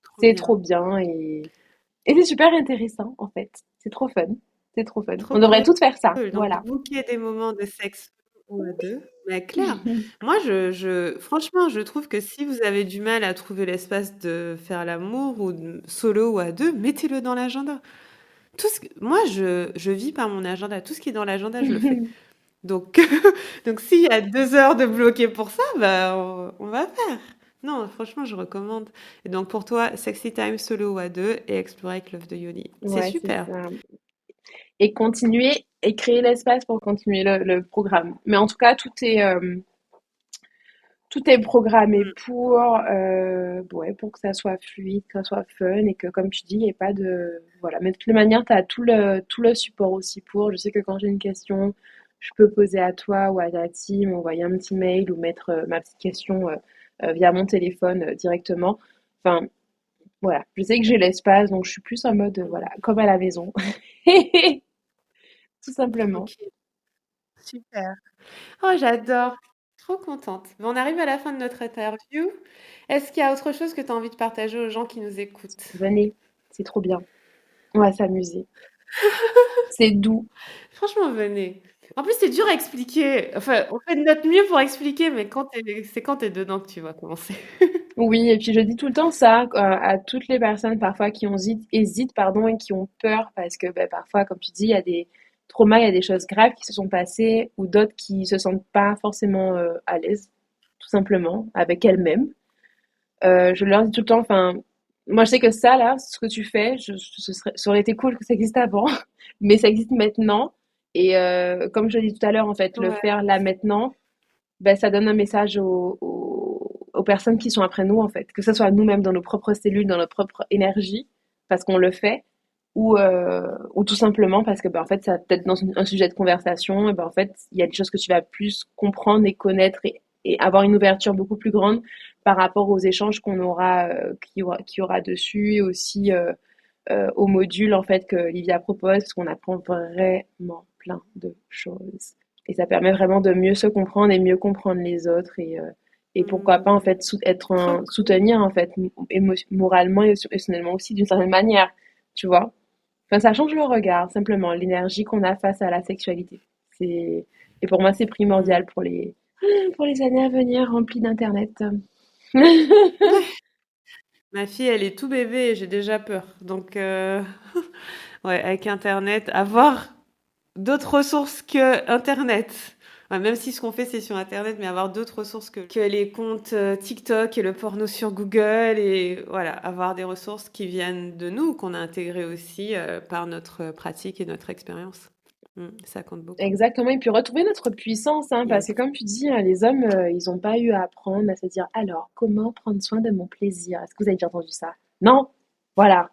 Trop c'est trop bien. bien et c'est super intéressant, en fait. C'est trop fun. C'est trop fun. Trop On devrait cool. toutes faire ça. Donc, Voilà. booker des moments de sexe ou à deux. Mais clair, moi, franchement, je trouve que si vous avez du mal à trouver l'espace de faire l'amour ou solo ou à deux, mettez-le dans l'agenda. Moi, je vis par mon agenda. Tout ce qui est dans l'agenda, je le fais. Donc, donc s'il y a 2 heures de bloquer pour ça, bah, on va faire. Non, franchement, je recommande. Et donc, pour toi, Sexy Time solo ou à deux et explorer avec l'œuf de Yoni. C'est Ouais, c'est super. ça. Et continuer et créer l'espace pour continuer le programme. Mais en tout cas, tout est programmé Mm. ouais, pour que ça soit fluide, que ça soit fun et que, comme tu dis, il n'y ait pas de. Voilà. Mais de toute manière, tu as tout le support aussi pour. Je sais que quand j'ai une question, je peux poser à toi ou à ta team, envoyer un petit mail ou mettre ma petite question via mon téléphone directement. Enfin, voilà. Je sais que j'ai l'espace, donc je suis plus en mode, voilà, comme à la maison. Tout simplement. Tranquille. Super. Oh, j'adore. Trop contente. Mais on arrive à la fin de notre interview. Est-ce qu'il y a autre chose que tu as envie de partager aux gens qui nous écoutent? Venez, c'est trop bien. On va s'amuser. C'est doux. Franchement, venez. En plus, c'est dur à expliquer. Enfin, on fait de notre mieux pour expliquer, mais c'est quand t'es dedans que tu vas commencer. Oui, et puis je dis tout le temps ça à toutes les personnes parfois qui hésitent pardon, et qui ont peur parce que ben, parfois, comme tu dis, il y a des traumas, il y a des choses graves qui se sont passées ou d'autres qui se sentent pas forcément à l'aise, tout simplement, avec elles-mêmes. Je leur dis tout le temps, enfin, moi je sais que ça là, ce que tu fais, ça aurait été cool que ça existe avant, mais ça existe maintenant. Et comme je l'ai dit tout à l'heure, en fait, le Ouais. faire là maintenant, ben, ça donne un message aux personnes qui sont après nous, en fait. Que ce soit nous-mêmes dans nos propres cellules, dans notre propre énergie, parce qu'on le fait, ou tout simplement parce que, ben, en fait, ça peut-être dans un sujet de conversation, et ben, en fait, il y a des choses que tu vas plus comprendre et connaître et avoir une ouverture beaucoup plus grande par rapport aux échanges qu'il y aura dessus et aussi au module, en fait, que Livia propose, parce qu'on apprend vraiment plein de choses. Et ça permet vraiment de mieux se comprendre et mieux comprendre les autres et pourquoi pas en Hmm, fait trop cool. soutenir en fait moralement et émotionnellement aussi d'une certaine manière, tu vois. Enfin, ça change le regard simplement, l'énergie qu'on a face à la sexualité. C'est et pour moi c'est Hmm. primordial pour les années à venir remplies d'internet. Ma fille, elle est tout bébé et j'ai déjà peur. Donc, ouais, avec Internet, avoir d'autres ressources que Internet. Ouais, même si ce qu'on fait, c'est sur Internet, mais avoir d'autres ressources que les comptes TikTok et le porno sur Google. Et voilà, avoir des ressources qui viennent de nous, qu'on a intégrées aussi par notre pratique et notre expérience. Ça compte beaucoup. Exactement, et puis retrouver notre puissance, hein, parce Yes. que comme tu dis, hein, les hommes, ils n'ont pas eu à apprendre à se dire, alors, comment prendre soin de mon plaisir? Est-ce que vous avez déjà entendu ça? Non? Voilà.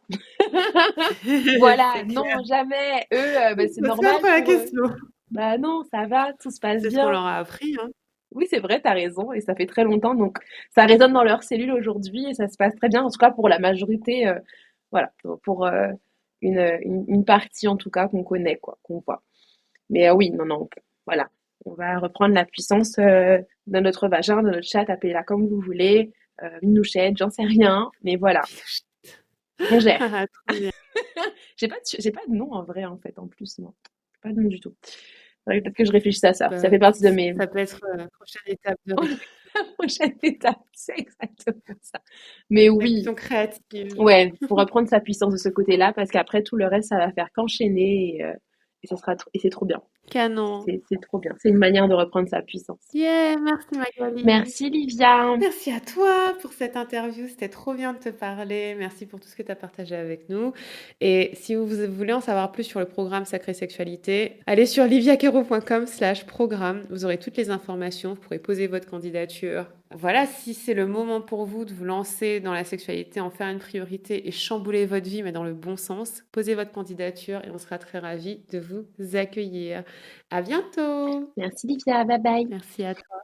Voilà, C'est clair. non, jamais. Eux, ben, c'est Pose pas normal trop la pour eux. question. Bah non, ça va, tout se passe C'est ce qu'on bien. leur a appris, hein. Oui, c'est vrai, t'as raison, et ça fait très longtemps, donc ça résonne dans leurs cellules aujourd'hui, et ça se passe très bien, en tout cas pour la majorité, voilà, pour une partie en tout cas qu'on connaît, quoi, qu'on voit. Mais oui, non, non, voilà. On va reprendre la puissance de notre vagin, de notre chat, appelez-la comme vous voulez. Minouchette, j'en sais rien, mais voilà, on gère. Ah, trop bien. J'ai pas de nom en vrai, en fait, en plus, non. Pas de nom du tout. Faudrait peut-être que je réfléchisse à ça. Ça Bah, fait partie de mes ça peut être la prochaine étape de prochaines étapes. C'est exactement ça. Mais oui, réflexion créative. ouais, faut reprendre sa puissance de ce côté-là parce qu'après tout le reste, ça va faire qu'enchaîner et ça sera et c'est trop bien. Canon. C'est trop bien. C'est une manière de reprendre sa puissance. Yeah, merci Magali. Merci Livia. Merci à toi pour cette interview, c'était trop bien de te parler. Merci pour tout ce que tu as partagé avec nous. Et si vous voulez en savoir plus sur le programme Sacrée Sexualité, allez sur liviaquero.com/programme. Vous aurez toutes les informations, vous pourrez poser votre candidature. Voilà, si c'est le moment pour vous de vous lancer dans la sexualité, en faire une priorité et chambouler votre vie, mais dans le bon sens, posez votre candidature et on sera très ravis de vous accueillir. À bientôt. Merci Livia. Bye bye. Merci à toi.